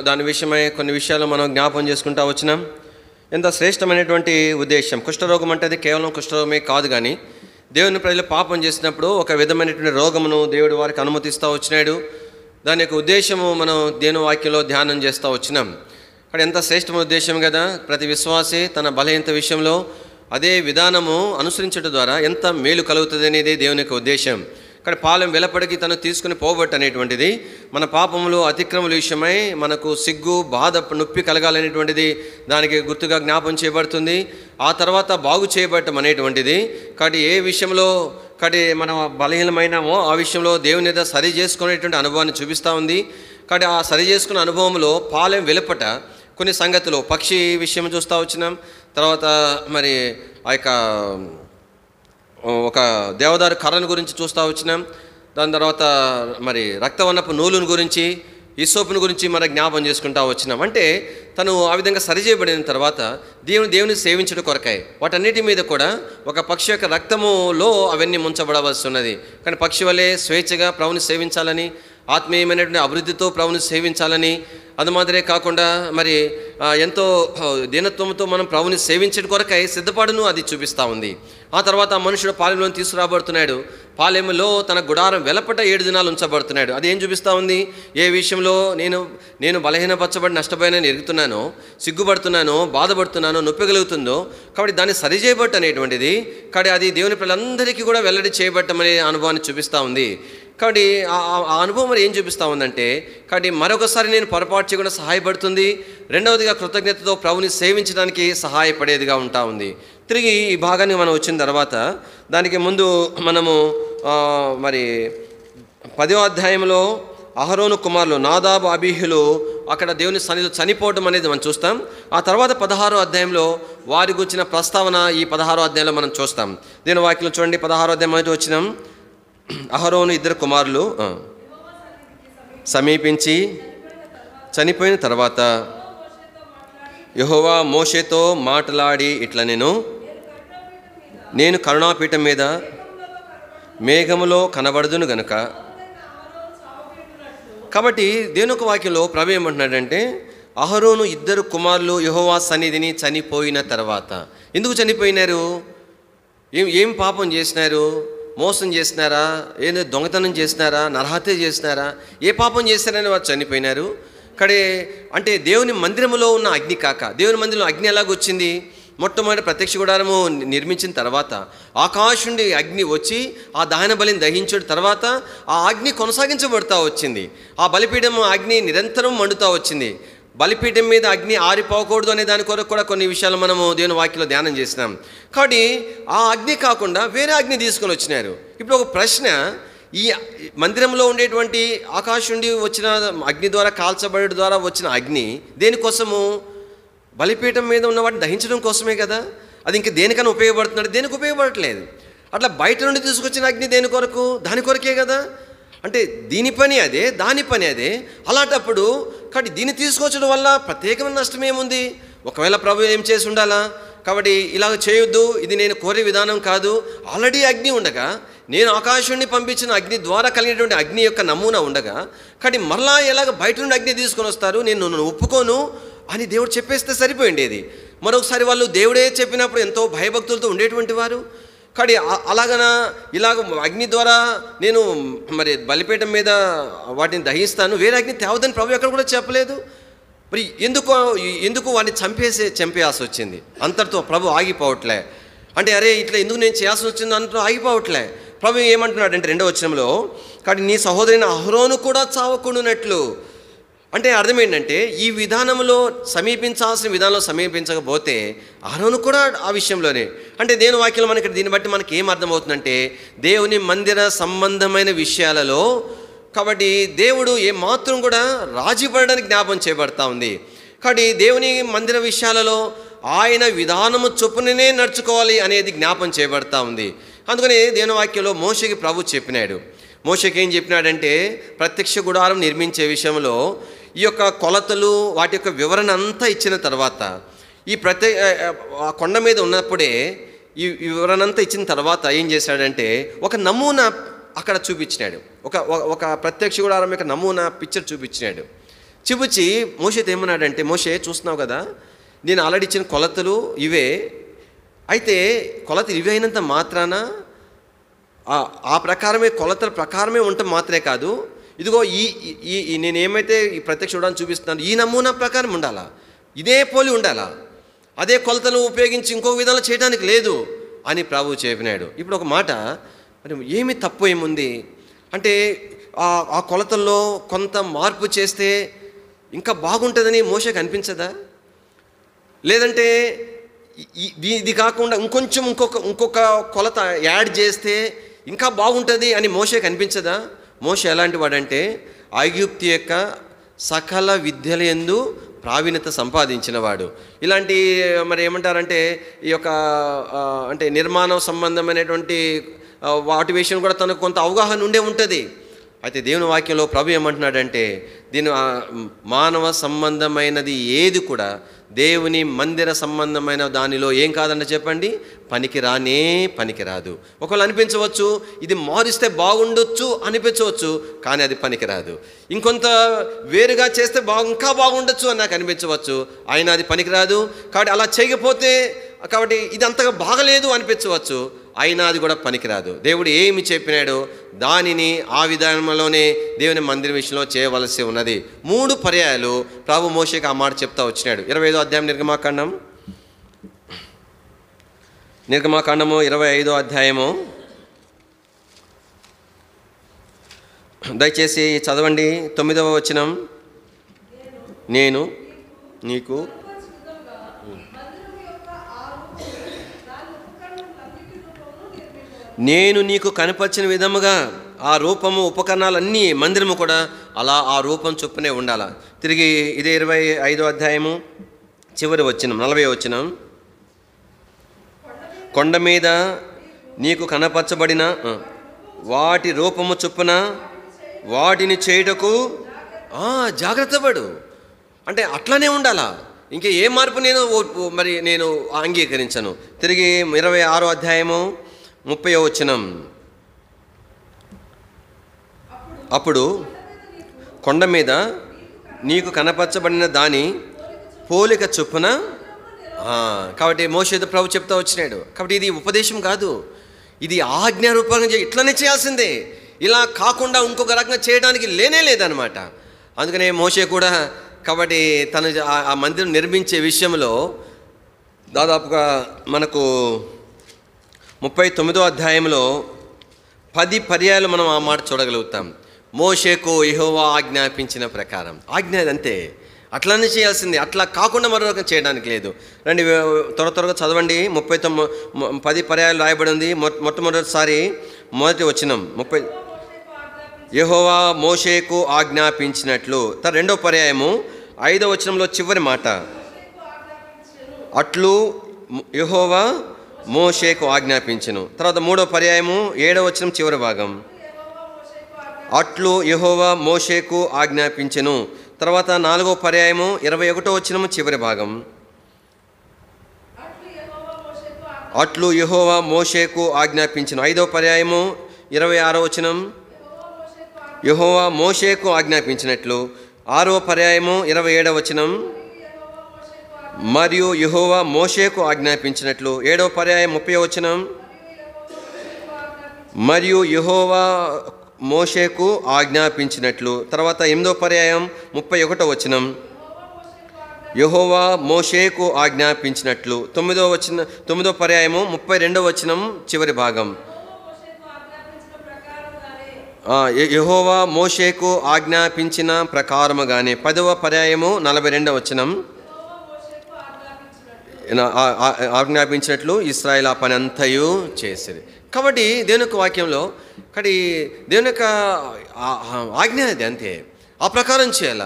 [SPEAKER 1] దాని విషయమై కొన్ని విషయాలు మనం జ్ఞాపం చేసుకుంటూ వచ్చినాం. ఎంత శ్రేష్టమైనటువంటి ఉద్దేశం. కుష్ఠరోగం అంటే అది కేవలం కుష్ఠరోగమే కాదు, కానీ దేవుని ప్రజలు పాపం చేసినప్పుడు ఒక విధమైనటువంటి రోగమును దేవుడు వారికి అనుమతిస్తూ వచ్చినాడు. దాని యొక్క ఉద్దేశము మనం దేవుని వాక్యంలో ధ్యానం చేస్తూ వచ్చినాం. అక్కడ ఎంత శ్రేష్టమైన ఉద్దేశం కదా. ప్రతి విశ్వాసి తన బలహీనత విషయంలో అదే విధానము అనుసరించడం ద్వారా ఎంత మేలు కలుగుతుంది అనేది దేవుని యొక్క ఉద్దేశం. ఇక్కడ పాలెం వెలపడికి తను తీసుకుని పోబట్టు అనేటువంటిది మన పాపములు అతిక్రమల విషయమై మనకు సిగ్గు, బాధ, నొప్పి కలగాలనేటువంటిది దానికి గుర్తుగా జ్ఞాపం చేయబడుతుంది. ఆ తర్వాత బాగు చేయబడటం అనేటువంటిది కాబట్టి ఏ విషయంలో కాబట్టి మనం బలహీనమైనామో ఆ విషయంలో దేవుని మీద సరి చేసుకునేటువంటి అనుభవాన్ని చూపిస్తూ ఉంది. కాబట్టి ఆ సరి చేసుకున్న అనుభవంలో పాలెం వెలుపట కొన్ని సంగతులు పక్షి విషయం చూస్తూ వచ్చినాం. తర్వాత మరి ఆ యొక్క ఒక దేవదారు కర్రను గురించి చూస్తూ వచ్చినాం. దాని తర్వాత మరి రక్తవర్ణపు నూలుని గురించి, ఇసోపుని గురించి మనం జ్ఞాపం చేసుకుంటూ వచ్చినాం. అంటే తను ఆ విధంగా సరిచేయబడిన తర్వాత దేవుని సేవించడం కొరకాయి వాటన్నిటి మీద కూడా ఒక పక్షి యొక్క రక్తములో అవన్నీ ముంచబడవలసి ఉన్నది. కానీ పక్షి వలె స్వేచ్ఛగా ప్రభుని సేవించాలని, ఆత్మీయమైనటువంటి అభివృద్ధితో ప్రభుని సేవించాలని, అది మాదిరే కాకుండా మరి ఎంతో దీనత్వంతో మనం ప్రభుని సేవించడం కొరకై సిద్ధపడును అది చూపిస్తూ ఉంది. ఆ తర్వాత మనుషుడు పాలెంలో తీసుకురాబడుతున్నాడు. పాలెములో తన గుడారం వెలపట 7 దినాలు ఉంచబడుతున్నాడు. అది ఏం చూపిస్తూ ఉంది? ఏ విషయంలో నేను బలహీనపరచబడి నష్టపోయానని ఎరుగుతున్నానో, సిగ్గుపడుతున్నానో, బాధపడుతున్నానో, నొప్పి కలుగుతుందో కాబట్టి దాన్ని సరిచేయబట్టు అనేటువంటిది కాబట్టి అది దేవుని పిల్లలందరికీ కూడా వెల్లడి చేయబట్టమనే అనుభవాన్ని చూపిస్తూ ఉంది. కాబట్టి ఆ అనుభవం మరి ఏం చూపిస్తూ ఉందంటే కాబట్టి మరొకసారి నేను పొరపాటు చేయకుండా సహాయపడుతుంది. రెండవదిగా కృతజ్ఞతతో ప్రభుని సేవించడానికి సహాయపడేదిగా ఉంటా ఉంది. తిరిగి ఈ భాగాన్ని మనం వచ్చిన తర్వాత దానికి ముందు మనము మరి 10వ అధ్యాయంలో అహరోను కుమారులు నాదాబు, అబీహులు అక్కడ దేవుని సన్నిధిలో చనిపోవడం అనేది మనం చూస్తాం. ఆ తర్వాత 16వ అధ్యాయంలో వారి గురించిన ప్రస్తావన ఈ 16వ అధ్యాయంలో మనం చూస్తాం. దీని వాక్యం చూడండి. 16వ అధ్యాయం అయితే వచ్చినాం.
[SPEAKER 2] అహరోను ఇద్దరు కుమారులు సమీపించి చనిపోయిన తర్వాత యెహోవా మోషేతో మాట్లాడి ఇట్లా నేను కరుణాపీఠం మీద మేఘములో కనబడుదును గనుక. కాబట్టి దేవుని యొక్క వాక్యంలో ప్రభు ఏమంటున్నాడంటే, అహరోను ఇద్దరు కుమారులు యెహోవా సన్నిధిని చనిపోయిన తర్వాత. ఎందుకు చనిపోయినారు? ఏం పాపం చేసినారు? మోసం చేసినారా? ఏదో దొంగతనం చేసినారా? నరహత్య చేసినారా? ఏ పాపం చేసినారని వారు చనిపోయినారు. కడే అంటే దేవుని మందిరములో ఉన్న అగ్ని కాక, దేవుని మందిరంలో అగ్ని ఎలాగొచ్చింది? మొట్టమొదటి ప్రత్యక్ష గుడారము నిర్మించిన తర్వాత ఆకాశం నుండి అగ్ని వచ్చి ఆ దహన బలిని దహించిన తర్వాత ఆ అగ్ని కొనసాగించబడుతూ వచ్చింది. ఆ బలిపీఠం అగ్ని నిరంతరం మండుతూ వచ్చింది. బలిపీఠం మీద అగ్ని ఆరిపోకూడదు అనే దాని కొరకు కూడా కొన్ని విషయాలు మనము దేవుని వాక్యంలో ధ్యానం చేసినాం. కాబట్టి ఆ అగ్ని కాకుండా వేరే అగ్ని తీసుకొని వచ్చినారు. ఇప్పుడు ఒక ప్రశ్న, ఈ మందిరంలో ఉండేటువంటి ఆకాశం నుండి వచ్చిన అగ్ని ద్వారా కాల్చబడడం ద్వారా వచ్చిన అగ్ని దేనికోసము? బలిపీఠం మీద ఉన్న వాటిని దహించడం కోసమే కదా. అది ఇంక దేనికైనా ఉపయోగపడుతున్నాడు? దేనికి ఉపయోగపడట్లేదు. అట్లా బయట నుండి తీసుకొచ్చిన అగ్ని దేని కొరకు? దాని కొరకే కదా. అంటే దీని పని అదే, దాని పని అదే. అలాంటప్పుడు కాబట్టి దీన్ని తీసుకొచ్చడం వల్ల ప్రత్యేకమైన నష్టం ఏముంది? ఒకవేళ ప్రభు ఏం చేసి ఉండాలా? కాబట్టి ఇలాగ చేయొద్దు, ఇది నేను కోరే విధానం కాదు. ఆల్రెడీ అగ్ని ఉండగా, నేను ఆకాశాన్ని పంపించిన అగ్ని ద్వారా కలిగినటువంటి అగ్ని యొక్క నమూనా ఉండగా, కాబట్టి మరలా ఎలాగ బయట నుండి అగ్ని తీసుకొని వస్తారు? నేను ఒప్పుకోను అని దేవుడు చెప్పేస్తే సరిపోయిండేది. మరొకసారి వాళ్ళు దేవుడే చెప్పినప్పుడు ఎంతో భయభక్తులతో ఉండేటువంటి వారు. కానీ అలాగనా ఇలాగ అగ్ని ద్వారా నేను మరి బలిపీఠం మీద వాటిని దహిస్తాను, వేరే అగ్ని తేవదని ప్రభు ఎక్కడ కూడా చెప్పలేదు. మరి ఎందుకు వాడిని చంపేయాల్సి వచ్చింది? అంతటితో ప్రభు ఆగిపోవట్లే. అంటే అరే ఇట్లా ఎందుకు నేను చేయాల్సి వచ్చింది అంటూ ఆగిపోవట్లే. ప్రభు ఏమంటున్నాడు అంటే 2వ వచనంలో, కానీ నీ సహోదరుని అహరోను కూడా చావకుండునట్లు. అంటే అర్థం ఏంటంటే, ఈ విధానంలో సమీపించాల్సిన విధానంలో సమీపించకపోతే అహరోను కూడా ఆ విషయంలోనే. అంటే దేవుని వాక్యంలో మనకి దీన్ని బట్టి మనకి ఏం అర్థమవుతుందంటే, దేవుని మందిర సంబంధమైన విషయాలలో కాబట్టి దేవుడు ఏమాత్రం కూడా రాజీ పడడానికి జ్ఞాపం చేయబడతా ఉంది. కాబట్టి దేవుని మందిర విషయాలలో ఆయన విధానము చొప్పుననే నడుచుకోవాలి అనేది జ్ఞాపం చేయబడతా ఉంది. అందుకని దేవుని వాక్యంలో మోషేకి ప్రభు చెప్పినాడు. మోషేకి ఏం చెప్పినాడంటే, ప్రత్యక్ష గుడారం నిర్మించే విషయంలో ఈ యొక్క కొలతలు వాటి యొక్క వివరణ అంతా ఇచ్చిన తర్వాత, ఈ కొండ మీద ఉన్నప్పుడే ఈ వివరణ అంతా ఇచ్చిన తర్వాత ఏం చేశాడంటే, ఒక నమూనా అక్కడ చూపించినాడు. ఒక ప్రత్యక్ష గుడారం యొక్క నమూనా పిక్చర్ చూపించినాడు. చూపించి మోషేతో ఏమన్నాడంటే, మోషే చూస్తున్నావు కదా, నేను ఆల్రెడీ ఇచ్చిన కొలతలు ఇవే. అయితే కొలతలు ఇవి అయినంత మాత్రాన ఆ ప్రకారమే కొలతల ప్రకారమే ఉండటం మాత్రమే కాదు, ఇదిగో ఈ నేను ఏమైతే ఈ ప్రత్యక్ష గుడారాన్ని చూపిస్తున్నాను ఈ నమూనా ప్రకారం ఉండాలా, ఇదే పోలి ఉండాలా, అదే కొలతలు ఉపయోగించి ఇంకో విధానం చేయడానికి లేదు అని ప్రభువు చెప్పినాడు. ఇప్పుడు ఒక మాట, మరి ఏమి తప్పు ఏముంది అంటే, ఆ కొలతల్లో కొంత మార్పు చేస్తే ఇంకా బాగుంటుందని మోషేకి అనిపించదా? లేదంటే ఇది కాకుండా ఇంకొక కొలత యాడ్ చేస్తే ఇంకా బాగుంటుంది అని మోషేకి అనిపించదా? మోషే ఎలాంటి వాడంటే, ఐగుప్తు యొక్క సకల విద్యల యందు ప్రావీణ్యత సంపాదించిన వాడు. ఇలాంటి మరి ఏమంటారంటే, ఈ యొక్క అంటే నిర్మాణం సంబంధమైనటువంటి వాటి విషయం కూడా తనకు కొంత అవగాహన ఉండే ఉంటుంది. అయితే దేవుని వాక్యంలో ప్రభు ఏమంటున్నాడంటే, దీని మానవ సంబంధమైనది ఏది కూడా దేవుని మందిర సంబంధమైన దానిలో ఏం కాదంట చెప్పండి, పనికిరాదు. ఒకవేళ అనిపించవచ్చు ఇది మారిస్తే బాగుండొచ్చు అనిపించవచ్చు, కానీ అది పనికిరాదు. ఇంకొంత వేరుగా చేస్తే ఇంకా బాగుండొచ్చు అని నాకు అనిపించవచ్చు, అయినా అది పనికిరాదు. కాబట్టి అలా చేయకపోతే కాబట్టి ఇది అంతగా బాగలేదు అనిపించవచ్చు, అయినా అది కూడా పనికిరాదు. దేవుడు ఏమి చెప్పినాడో దానిని ఆ విధానంలోనే దేవుని మందిర విషయంలో చేయవలసి ఉన్నది. 3 పర్యాయాలు ప్రభు మోషేకి ఆ మాట చెప్తా వచ్చినాడు. 25వ అధ్యాయం నిర్గమాకాండము 25వ అధ్యాయము దయచేసి చదవండి. 9వ వచనం, నేను నీకు కనపరిచిన విధముగా ఆ రూపము ఉపకరణాలన్నీ మందిరము కూడా అలా ఆ రూపం చొప్పునే ఉండాల. తిరిగి ఇదే 25వ అధ్యాయము చివరి వచనం 40వ వచనం, కొండ మీద నీకు కనపరచబడిన వాటి రూపము చొప్పున వాటిని చేయుటకు జాగ్రత్త పడు. అంటే అట్లానే ఉండాలా, ఇంకా ఏ మార్పు నేను అంగీకరించను. తిరిగి 26వ అధ్యాయము 30వ వచనం. అప్పుడు కొండ మీద నీకు కనపరచబడిన దాని పోలిక చొప్పున. కాబట్టి మోషేతో ప్రభు చెప్తా వచ్చినాడు. కాబట్టి ఇది ఉపదేశం కాదు, ఇది ఆజ్ఞారూపంగా ఇట్లనే చేయాల్సిందే. ఇలా కాకుండా ఇంకొక రకంగా చేయడానికి లేదనమాట. అందుకనే మోషే కూడా కాబట్టి తను ఆ మందిరం నిర్మించే విషయంలో దాదాపుగా మనకు 39వ అధ్యాయంలో 10 పర్యాయాలు మనం ఆ మాట చూడగలుగుతాం. మోషేకు యెహోవా ఆజ్ఞాపించిన ప్రకారం. ఆజ్ఞ అంతే, అట్లానే చేయాల్సింది, అట్లా కాకుండా మరో రకం చేయడానికి లేదు. రండి త్వరగా చదవండి. 10 పర్యాయాలు రాయబడి ఉంది. మొట్టమొదటిసారి మొదటి వచనం 30. యెహోవా మోషేకు ఆజ్ఞాపించినట్లు. రెండో పర్యాయము 5వ వచనంలో చివరి మాట, అట్లు యెహోవా మోషేకు ఆజ్ఞాపించెను. తర్వాత 3వ పర్యాయము 7వ వచనం చివరి భాగం, అట్లు యెహోవా మోషేకు ఆజ్ఞాపించెను. తర్వాత 4వ పర్యాయము 21వ వచనము చివరి భాగం, అట్లు యెహోవా మోషేకు ఆజ్ఞాపించెను. 5వ పర్యాయము 26వ వచనం, యెహోవా మోషేకు ఆజ్ఞాపించినట్లు. 6వ పర్యాయము 27వ వచనం, మరియు యెహోవా మోషేకు ఆజ్ఞాపించినట్లు. 7వ పర్యాయం 30వ వచనం, మరియు యెహోవా మోషేకు ఆజ్ఞాపించినట్లు. తర్వాత 8వ పర్యాయం 31వ వచనం, యెహోవా మోషేకు ఆజ్ఞాపించినట్లు. 9వ పర్యాయము 32వ వచనం చివరి భాగం, యెహోవా మోషేకు ఆజ్ఞాపించిన ప్రకారముగానే. 10వ పర్యాయము 42వ వచనం, ఆజ్ఞాపించినట్లు ఇశ్రాయేలు ఆ పని అంతయు చేసేది. కాబట్టి దేవుని యొక్క వాక్యంలో దేవుని యొక్క ఆజ్ఞ అది అంతే, ఆ ప్రకారం చేయాల.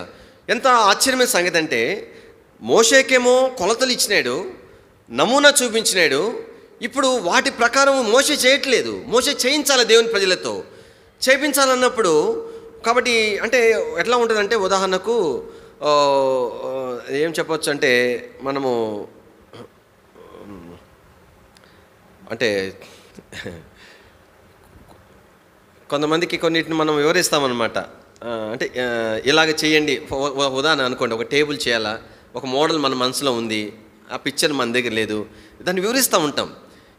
[SPEAKER 2] ఎంత ఆశ్చర్యమైన సంగతి అంటే, మోషేకేమో కొలతలు ఇచ్చినాడు, నమూనా చూపించినాడు. ఇప్పుడు వాటి ప్రకారం మోషే చేయట్లేదు, మోషే చేయించాలి దేవుని ప్రజలతో, చేయించాలన్నప్పుడు. కాబట్టి అంటే ఎట్లా ఉంటుందంటే, ఉదాహరణకు ఏం చెప్పొచ్చు అంటే, మనము అంటే కొంతమందికి కొన్నిటిని మనం వివరిస్తామన్నమాట. అంటే ఇలాగ చేయండి, ఉదాహరణ అనుకోండి, ఒక టేబుల్ చేయాలా, ఒక మోడల్ మన మనసులో ఉంది, ఆ పిక్చర్ మన దగ్గర లేదు, దాన్ని వివరిస్తూ ఉంటాం.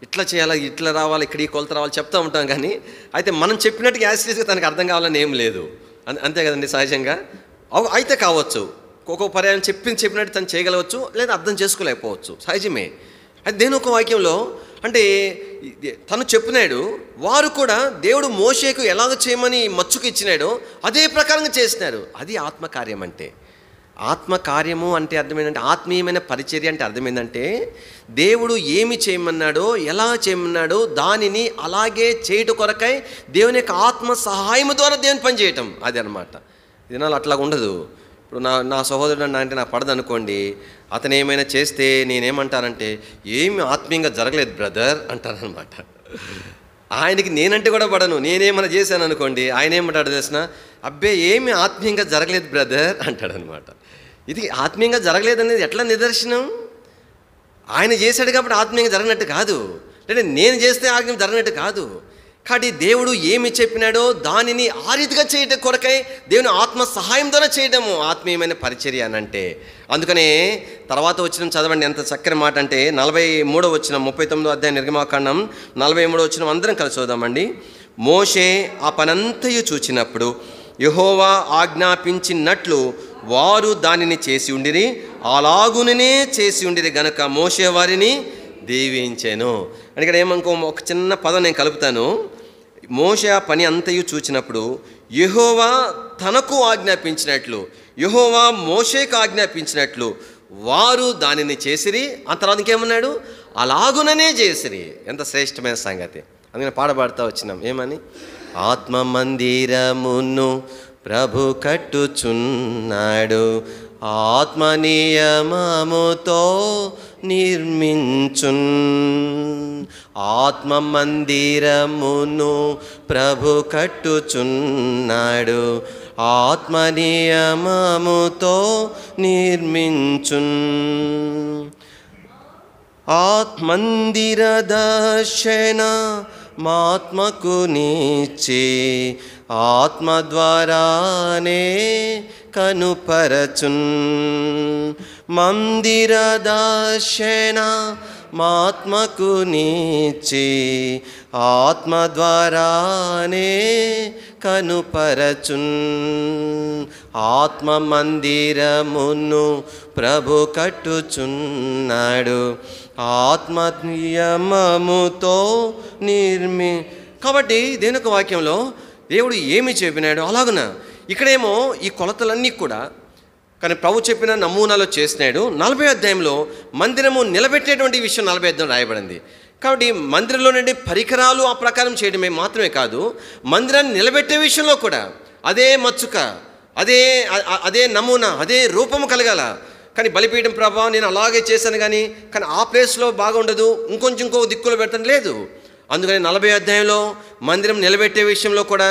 [SPEAKER 2] ఇట్లా చేయాలా, ఇట్లా రావాలి, ఇక్కడ ఈ కొలత రావాలి చెప్తూ ఉంటాం. కానీ అయితే మనం చెప్పినట్టుగా యాసిడ్గా తనకు అర్థం కావాలని ఏం లేదు, అంతే కదండి. సహజంగా అయితే కావచ్చు, ఒక్కొక్క పర్యాయం చెప్పినట్టు తను చేయగలవచ్చు, లేదా అర్థం చేసుకోలేకపోవచ్చు, సహజమే. అది దేవుని ఒక వాక్యంలో అంటే తను చెప్పినాడు, వారు కూడా దేవుడు మోషేకు ఎలాగ చేయమని మచ్చుకు ఇచ్చినాడో అదే ప్రకారంగా చేసినారు. అది ఆత్మకార్యం అంటే. ఆత్మకార్యము అంటే అర్థమైందంటే, ఆత్మీయమైన పరిచర్య అంటే అర్థమైందంటే, దేవుడు ఏమి చేయమన్నాడో, ఎలా చేయమన్నాడో దానిని అలాగే చేయటం కొరకై దేవుని యొక్క ఆత్మ సహాయం ద్వారా దేవుని పని చేయటం, అది అనమాట. దినాలు అట్లా ఉండదు. ఇప్పుడు నా సహోదరుడు అంటే నాకు పడదు అనుకోండి, అతను ఏమైనా చేస్తే నేనేమంటానంటే, ఏమి ఆత్మీయంగా జరగలేదు బ్రదర్ అంటానమాట. ఆయనకి నేనంటే కూడా పడను. నేనేమైనా చేశాను అనుకోండి, ఆయన ఏమంటాడు తెలిసిన, అబ్బే ఏమి ఆత్మీయంగా జరగలేదు బ్రదర్ అంటాడనమాట. ఇది ఆత్మీయంగా జరగలేదు అనేది ఎట్లా నిదర్శనం? ఆయన చేశాడు కాబట్టి ఆత్మీయంగా జరగనట్టు కాదు, లేదా నేను చేస్తే ఆత్మీయం జరగనట్టు కాదు. కాబట్టి దేవుడు ఏమి చెప్పినాడో దానిని ఆ రీతిగా చేయటం కొరకై దేవుని ఆత్మ సహాయం ద్వారా చేయడము ఆత్మీయమైన పరిచర్య అని అంటే. అందుకనే తర్వాత వచ్చిన చదవండి, ఎంత చక్కని మాట అంటే 43వ వచనం, 39వ అధ్యాయం నిర్గమాకాండం 43వ వచనం అందరం కలిసి చూద్దామండి. మోషే ఆ పనంతయు చూచినప్పుడు యెహోవా ఆజ్ఞాపించినట్లు వారు దానిని చేసి ఉండిరి, అలాగుననే చేసి ఉండిరి గనక మోషే వారిని దీవించెను. అని ఇక్కడ ఏమనుకో, ఒక చిన్న పదం నేను కలుపుతాను. మోషే ఆ పని అంతయు చూచినప్పుడు యెహోవా తనకు ఆజ్ఞాపించినట్లు, యెహోవా మోషేకు ఆజ్ఞాపించినట్లు వారు దానిని చేసిరి. ఆ తర్వాత ఇంకేమన్నాడు, అలాగుననే చేసిరి. ఎంత శ్రేష్టమైన సంగతి. అందుకని పాడబడతా వచ్చినాం ఏమని, ఆత్మ మందిరమును ప్రభు కట్టుచున్నాడు, ఆత్మ నియమముతో నిర్మించున్. ఆత్మ మందిరమును ప్రభు కట్టుచున్నాడు, ఆత్మ నియమముతో నిర్మించున్. ఆత్మందిర దర్శన మాత్మకు నీచి ఆత్మ ద్వారానే కనుపరచున్. మందిర దర్శన మాత్మకు నీచి ఆత్మ ద్వారానే కనుపరచున్. ఆత్మ మందిరమును ప్రభు కట్టుచున్నాడు, ఆత్మ నియమముతో కాబట్టి దేవుని యొక్క వాక్యంలో దేవుడు ఏమి చెప్పినాడు అలాగున ఇక్కడేమో ఈ కొలతలన్నీ కూడా కానీ ప్రభు చెప్పిన నమూనాలో చేసినాడు. 40వ అధ్యాయంలో మందిరము నిలబెట్టేటువంటి విషయం 40వ అధ్యాయం రాయబడింది. కాబట్టి మందిరంలో నుండి పరికరాలు ఆ ప్రకారం చేయడమే మాత్రమే కాదు, మందిరాన్ని నిలబెట్టే విషయంలో కూడా అదే మచ్చుక, అదే నమూనా, అదే రూపము కలగాల. కానీ బలిపీఠం ప్రభావం నేను అలాగే చేశాను కానీ ఆ ప్లేస్లో బాగుండదు, ఇంకో దిక్కులో పెడతాను లేదు. అందుకని 40వ అధ్యాయంలో మందిరం నిలబెట్టే విషయంలో కూడా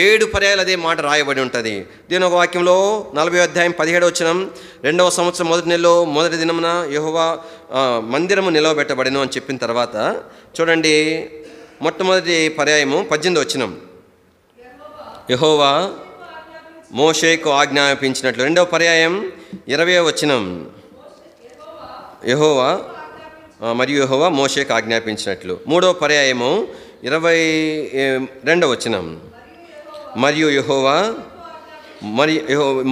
[SPEAKER 2] 7 పర్యాయాలు అదే మాట రాయబడి ఉంటుంది. దీని ఒక వాక్యంలో 40వ అధ్యాయం 17వ వచనం, 2వ సంవత్సరం మొదటి నెలలో మొదటి దినమున యెహోవా మందిరము నిలవబెట్టబడెను అని చెప్పిన తర్వాత చూడండి, మొట్టమొదటి పర్యాయము 18వ వచనం, యెహోవా మోషేకు ఆజ్ఞాపించినట్లు. 2వ పర్యాయం 20వ వచనం, యెహోవా మోషేకు ఆజ్ఞాపించినట్లు. 3వ పర్యాయము 22వ వచనం, మరియు యెహోవా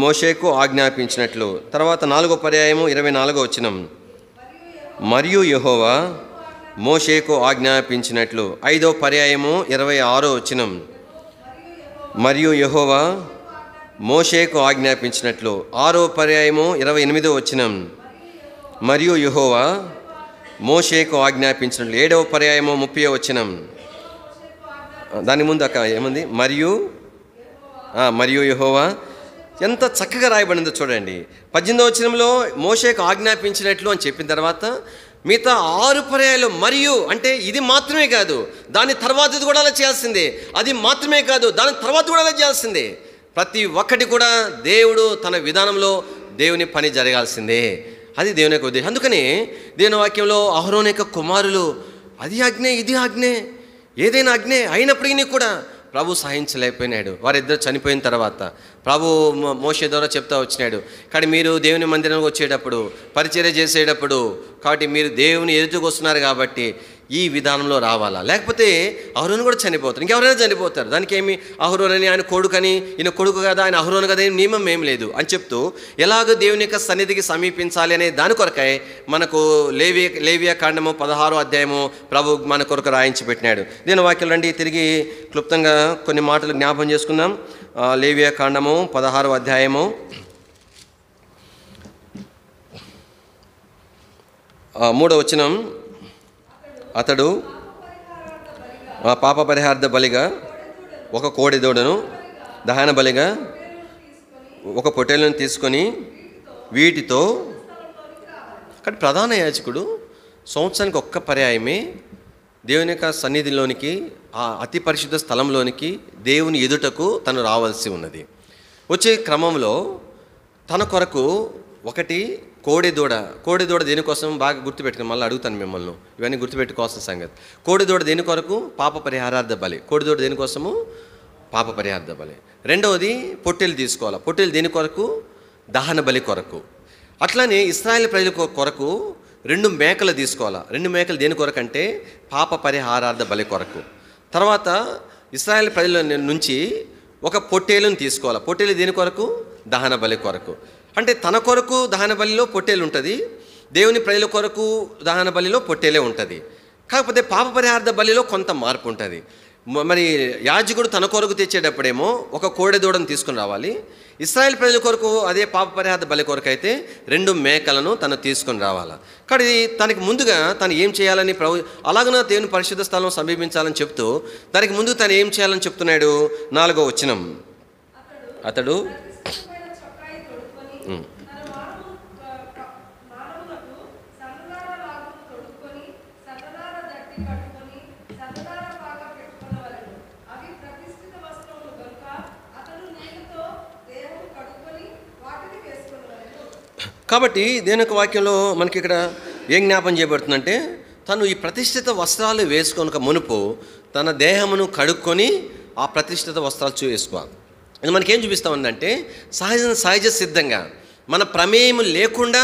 [SPEAKER 2] మోషేకు ఆజ్ఞాపించినట్లు. తర్వాత 4వ పర్యాయము 24వ వచనం, మరియు యెహోవా మోషేకు ఆజ్ఞాపించినట్లు. 5వ పర్యాయము 26వ వచనం, మరియు యెహోవా మోషేకు ఆజ్ఞాపించినట్లు. 6వ పర్యాయము 28వ వచనం, మరియు యెహోవా మోషేకు ఆజ్ఞాపించినట్లు. 7వ పర్యాయము 30వ వచనం, దాని ముందు ఏముంది, మరియు యెహోవా. ఎంత చక్కగా రాయబడిందో చూడండి. 18వ వచనంలో మోషేకు ఆజ్ఞాపించినట్లు అని చెప్పిన తర్వాత మిగతా 6 పర్యాయాలు మరియు అంటే ఇది మాత్రమే కాదు, దాని తర్వాత ఇది కూడా అలా చేయాల్సిందే, అది మాత్రమే కాదు దాని తర్వాత కూడా అలా చేయాల్సిందే. ప్రతి ఒక్కటి కూడా దేవుడు తన విధానంలో దేవుని పని జరగాల్సిందే. అది దేవుని యొక్క ఉద్దేశం. అందుకని దేవుని వాక్యంలో అహరోను యొక్క కుమారులు అది ఆజ్ఞే ఇది ఆజ్ఞే ఏదైనా ఆజ్ఞే అయినప్పటికీ కూడా ప్రభు సహించలేకపోయినాడు. వారిద్దరు చనిపోయిన తర్వాత ప్రభు మోషే ద్వారా చెప్తా వచ్చినాడు, కానీ మీరు దేవుని మందిరానికి వచ్చేటప్పుడు పరిచర్య చేసేటప్పుడు కాబట్టి మీరు దేవుని ఎదుటికి వస్తున్నారు కాబట్టి ఈ విధానంలో రావాలా, లేకపోతే అహరోను కూడా చనిపోతారు, ఇంకెవరైనా చనిపోతారు. దానికి ఏమి అహరోను అని ఆయన కొడుకని ఈయన కొడుకు కదా ఆయన అహరోను కదా నియమం ఏం లేదు అని చెప్తూ ఎలాగో దేవుని యొక్క సన్నిధికి సమీపించాలి అనే దాని కొరకై మనకు లేవియా కాండము 16వ అధ్యాయము ప్రభు మన కొరకు రాయించి పెట్టినాడు. దీని వాక్యం రండి తిరిగి క్లుప్తంగా కొన్ని మాటలు జ్ఞాపం చేసుకుందాం. లేవియా కాండము 16వ అధ్యాయము 3వ వచనం, అతడు పాప పరిహార్థ బలిగా ఒక కోడి దూడను, దహన బలిగా ఒక పొట్టేలును తీసుకొని వీటితో కానీ ప్రధాన యాజకుడు సంవత్సరానికి ఒక్క పర్యాయమే దేవుని యొక్క సన్నిధిలోనికి ఆ అతి పరిశుద్ధ స్థలంలోనికి దేవుని ఎదుటకు తను రావాల్సి ఉన్నది. వచ్చే క్రమంలో తన కొరకు ఒకటి కోడి దూడ దేనికోసం బాగా గుర్తుపెట్టుకుని మళ్ళీ అడుగుతాను మిమ్మల్ని, ఇవన్నీ గుర్తుపెట్టుకోవాల్సిన సంగతి. కోడి దూడ దేని కొరకు? పాప పరిహారార్థ బలి. కోడి దూడ దేనికోసము? పాప పరిహారార్థ బలి. రెండవది పొట్టేలు తీసుకోవాలి. పొట్టేలు దేని కొరకు? దహన బలి కొరకు. అట్లానే ఇశ్రాయేలు ప్రజల కొరకు 2 మేకలు తీసుకోవాలి. 2 మేకలు దేని కొరకు అంటే పాప పరిహారార్థ బలి కొరకు. తర్వాత ఇశ్రాయేలు ప్రజల నుంచి ఒక పొట్టేలును తీసుకోవాలి. పొట్టేలు దేని కొరకు? దహన బలి కొరకు. అంటే తన కొరకు దహన బలిలో పొట్టేలు ఉంటుంది, దేవుని ప్రజల కొరకు దహన బలిలో పొట్టేలే ఉంటుంది. కాకపోతే పాప పరిహారార్థ బలిలో కొంత మార్పు ఉంటుంది. మరి యాజకుడు తన కొరకు తెచ్చేటప్పుడేమో ఒక కోడె దూడను తీసుకుని రావాలి. ఇశ్రాయేల్ ప్రజల కొరకు అదే పాప పరిహారార్థ బలి కొరకు అయితే 2 మేకలను తను తీసుకుని రావాలి. కానీ తనకి ముందుగా తను ఏం చేయాలని ప్రభు అలాగన దేవుని పరిశుద్ధ స్థలం సమీపించాలని చెప్తూ దానికి ముందు తను ఏం చేయాలని చెప్తున్నాడు. 4వ వచనం, అతడు కాబట్టి దేవుని యొక్క వాక్యంలో మనకి ఇక్కడ ఏం జ్ఞాపం చేయబడుతుందంటే, తను ఈ ప్రతిష్ఠిత వస్త్రాలు వేసుకొనక మునుపు తన దేహమును కడుక్కొని ఆ ప్రతిష్ఠిత వస్త్రాలు వేసుకోవాలి. ఇది మనకేం చూపిస్తూ ఉందంటే, సహజ సిద్ధంగా మన ప్రమేయం లేకుండా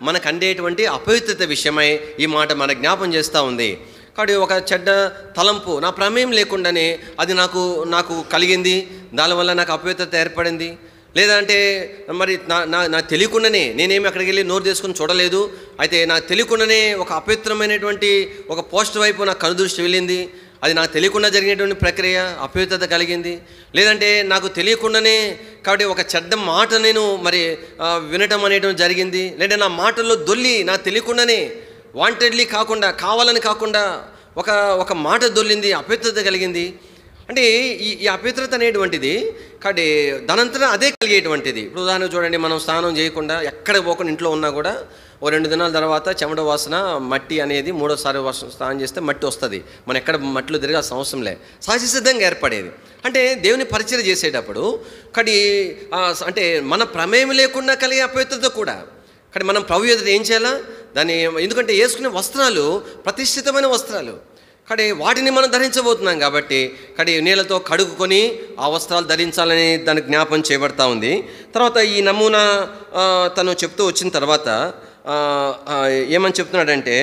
[SPEAKER 2] మనకు అందేటువంటి అపవిత్రత విషయమై ఈ మాట మన జ్ఞాపం చేస్తూ ఉంది. కాబట్టి ఒక చెడ్డ తలంపు నా ప్రమేయం లేకుండానే అది నాకు కలిగింది, దానివల్ల నాకు అపవిత్రత ఏర్పడింది. లేదంటే మరి నా తెలియకుండానే నేనేమి అక్కడికి వెళ్ళి నోరు తీసుకుని చూడలేదు, అయితే నాకు తెలియకుండానే ఒక అపవిత్రమైనటువంటి ఒక పోస్ట్ వైపు నాకు కనుదృష్టి వెళ్ళింది, అది నాకు తెలియకుండా జరిగినటువంటి ప్రక్రియ, అపవిత్రత కలిగింది. లేదంటే నాకు తెలియకుండానే కాబట్టి ఒక చెడ్డ మాట నేను మరి వినటం అనేటువంటి జరిగింది. లేదంటే నా మాటల్లో దొల్లి నాకు తెలియకుండానే వాంటెడ్లీ కాకుండా, కావాలని కాకుండా ఒక మాట దొల్లింది, అపవిత్రత కలిగింది. అంటే ఈ అపవిత్రత అనేటువంటిది కాబట్టి దానంతరం అదే కలిగేటువంటిది. ఇప్పుడు ఉదాహరణ చూడండి, మనం స్నానం చేయకుండా ఎక్కడ పోకుండా ఇంట్లో ఉన్నా కూడా ఓ 2 దినాల తర్వాత చెమట వాసన, మట్టి అనేది మూడోసారి స్నానం చేస్తే మట్టి వస్తుంది. మనం ఎక్కడ మట్టిలో తిరగాల్సిన అవసరం లే, సహజసిద్ధంగా ఏర్పడేది. అంటే దేవుని పరిచయం చేసేటప్పుడు అంటే మన ప్రమేయం లేకుండా కలిగే అపవిత్రత కూడా కానీ మనం ప్రభు ఎదుట ఏం చేయాలా దాన్ని, ఎందుకంటే వేసుకునే వస్త్రాలు ప్రతిష్ఠితమైన వస్త్రాలు, కానీ వాటిని మనం ధరించబోతున్నాం కాబట్టి నీళ్ళతో కడుక్కొని ఆ వస్త్రాలు ధరించాలని దానికి జ్ఞాపం చేయబడతా ఉంది. తర్వాత ఈ నమూనా తను చెప్తూ వచ్చిన తర్వాత ఏమని చెప్తున్నాడంటే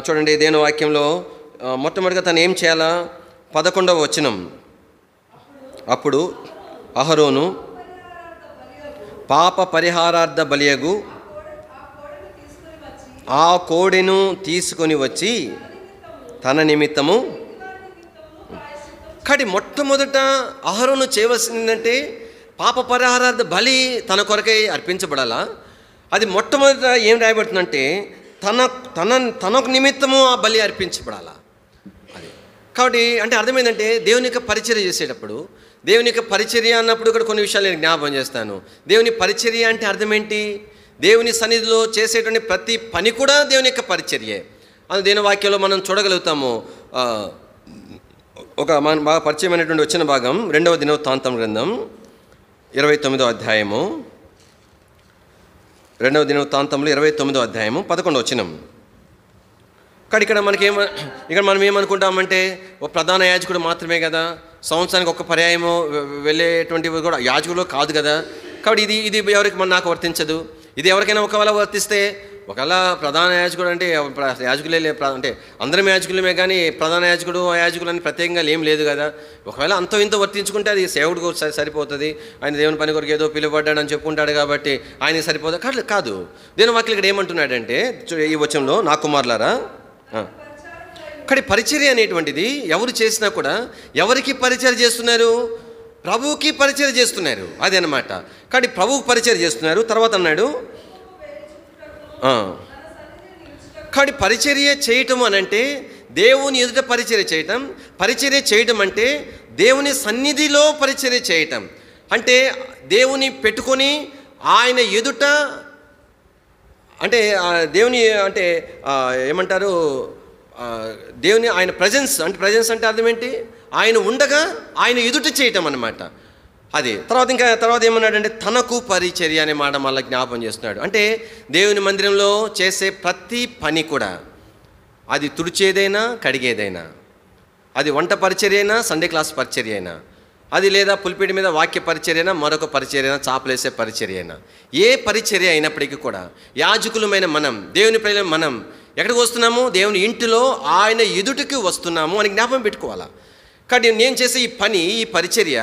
[SPEAKER 2] చూడండి, దేవుని వాక్యంలో మొట్టమొదటిగా తను ఏం చేయాలా, 11వ వచనం. అప్పుడు అహరోను పాప పరిహారార్థ బలియగు ఆ కోడెను తీసుకొని వచ్చి తన నిమిత్తము కాబట్టి మొట్టమొదట అహరోను చేయవలసిందంటే పాప పరిహారార్థ బలి తన కొరకై అర్పించబడాలా. అది మొట్టమొదట ఏం రాయబడుతుందంటే తనకు నిమిత్తము ఆ బలి అర్పించబడాలా. అది కాబట్టి అంటే అర్థమైందంటే దేవుని యొక్క పరిచర్య చేసేటప్పుడు, దేవుని యొక్క పరిచర్య అన్నప్పుడు ఇక్కడ కొన్ని విషయాలు నేను జ్ఞాపకం చేస్తాను. దేవుని పరిచర్య అంటే అర్థం ఏంటి? దేవుని సన్నిధిలో చేసేటువంటి ప్రతి పని కూడా దేవుని యొక్క పరిచర్యే. అది దేవుని వాక్యంలో మనం చూడగలుగుతాము. ఒక బాగా పరిచయమైనటువంటి వచ్చిన భాగం 2వ దినవృత్తాంతం గ్రంథం 29వ అధ్యాయము, 2వ దినవృత్తాంతంలో 29వ అధ్యాయము 11వ వచనం. కానీ ఇక్కడ మనం ఏమనుకుంటామంటే ఒక ప్రధాన యాజకుడు మాత్రమే కదా, సంవత్సరానికి ఒక పర్యాయము వెళ్ళేటువంటివి కూడా యాజకులు కాదు కదా. కాబట్టి ఇది ఎవరికి నాకు వర్తించదు. ఇది ఎవరికైనా ఒకవేళ వర్తిస్తే, ఒకవేళ ప్రధాన యాజకుడు అంటే యాజకులే అంటే అందరం యాజకులమే కానీ ప్రధాన యాజకుడు యాజకులు అని ప్రత్యేకంగా ఏం లేదు కదా. ఒకవేళ అంతో ఇంతో వర్తించుకుంటే అది సేవకుడికి సరిపోతుంది. ఆయన దేవుని పని కొరకు ఏదో పిలువబడ్డాడు అని చెప్పుకుంటాడు కాబట్టి ఆయనకి సరిపోతుంది కాదు. దేవుని వాక్యం ఇక్కడ ఏమంటున్నాడంటే ఈ వచనంలో, నా కుమారులారా, కానీ పరిచర్య అనేటువంటిది ఎవరు చేసినా కూడా ఎవరికి పరిచర్య చేస్తున్నారు? ప్రభువుకి పరిచర్య చేస్తున్నారు. అది అన్నమాట. కానీ ప్రభువుకి పరిచర్య చేస్తున్నారు. తర్వాత అన్నాడు కానీ పరిచర్య చేయటం అని అంటే దేవుని ఎదుట పరిచర్య చేయటం. పరిచర్య చేయటం అంటే దేవుని సన్నిధిలో పరిచర్య చేయటం. అంటే దేవుని పెట్టుకొని ఆయన ఎదుట అంటే దేవుని అంటే ఏమంటారు, దేవుని ఆయన ప్రజెన్స్ అంటే అర్థం ఏంటి? ఆయన ఉండగా ఆయన ఎదుట చేయటం అన్నమాట. అది తర్వాత ఏమన్నాడంటే తనకు పరిచర్య అనే మాట మళ్ళీ జ్ఞాపం చేస్తున్నాడు. అంటే దేవుని మందిరంలో చేసే ప్రతి పని కూడా, అది తుడిచేదైనా కడిగేదైనా, అది వంట పరిచర్య అయినా సండే క్లాస్ పరిచర్య అయినా, అది లేదా పులిపేట మీద వాక్య పరిచర్య అయినా, మరొక పరిచర్య అయినా, చాపలేసే పరిచర్య అయినా, ఏ పరిచర్య అయినప్పటికీ కూడా యాజకులమైన మనం, దేవుని ప్రజల మనం ఎక్కడికి వస్తున్నాము? దేవుని ఇంటిలో ఆయన ఎదుటికి వస్తున్నాము అని జ్ఞాపకం పెట్టుకోవాలా. కాబట్టి నేను చేసే ఈ పని, ఈ పరిచర్య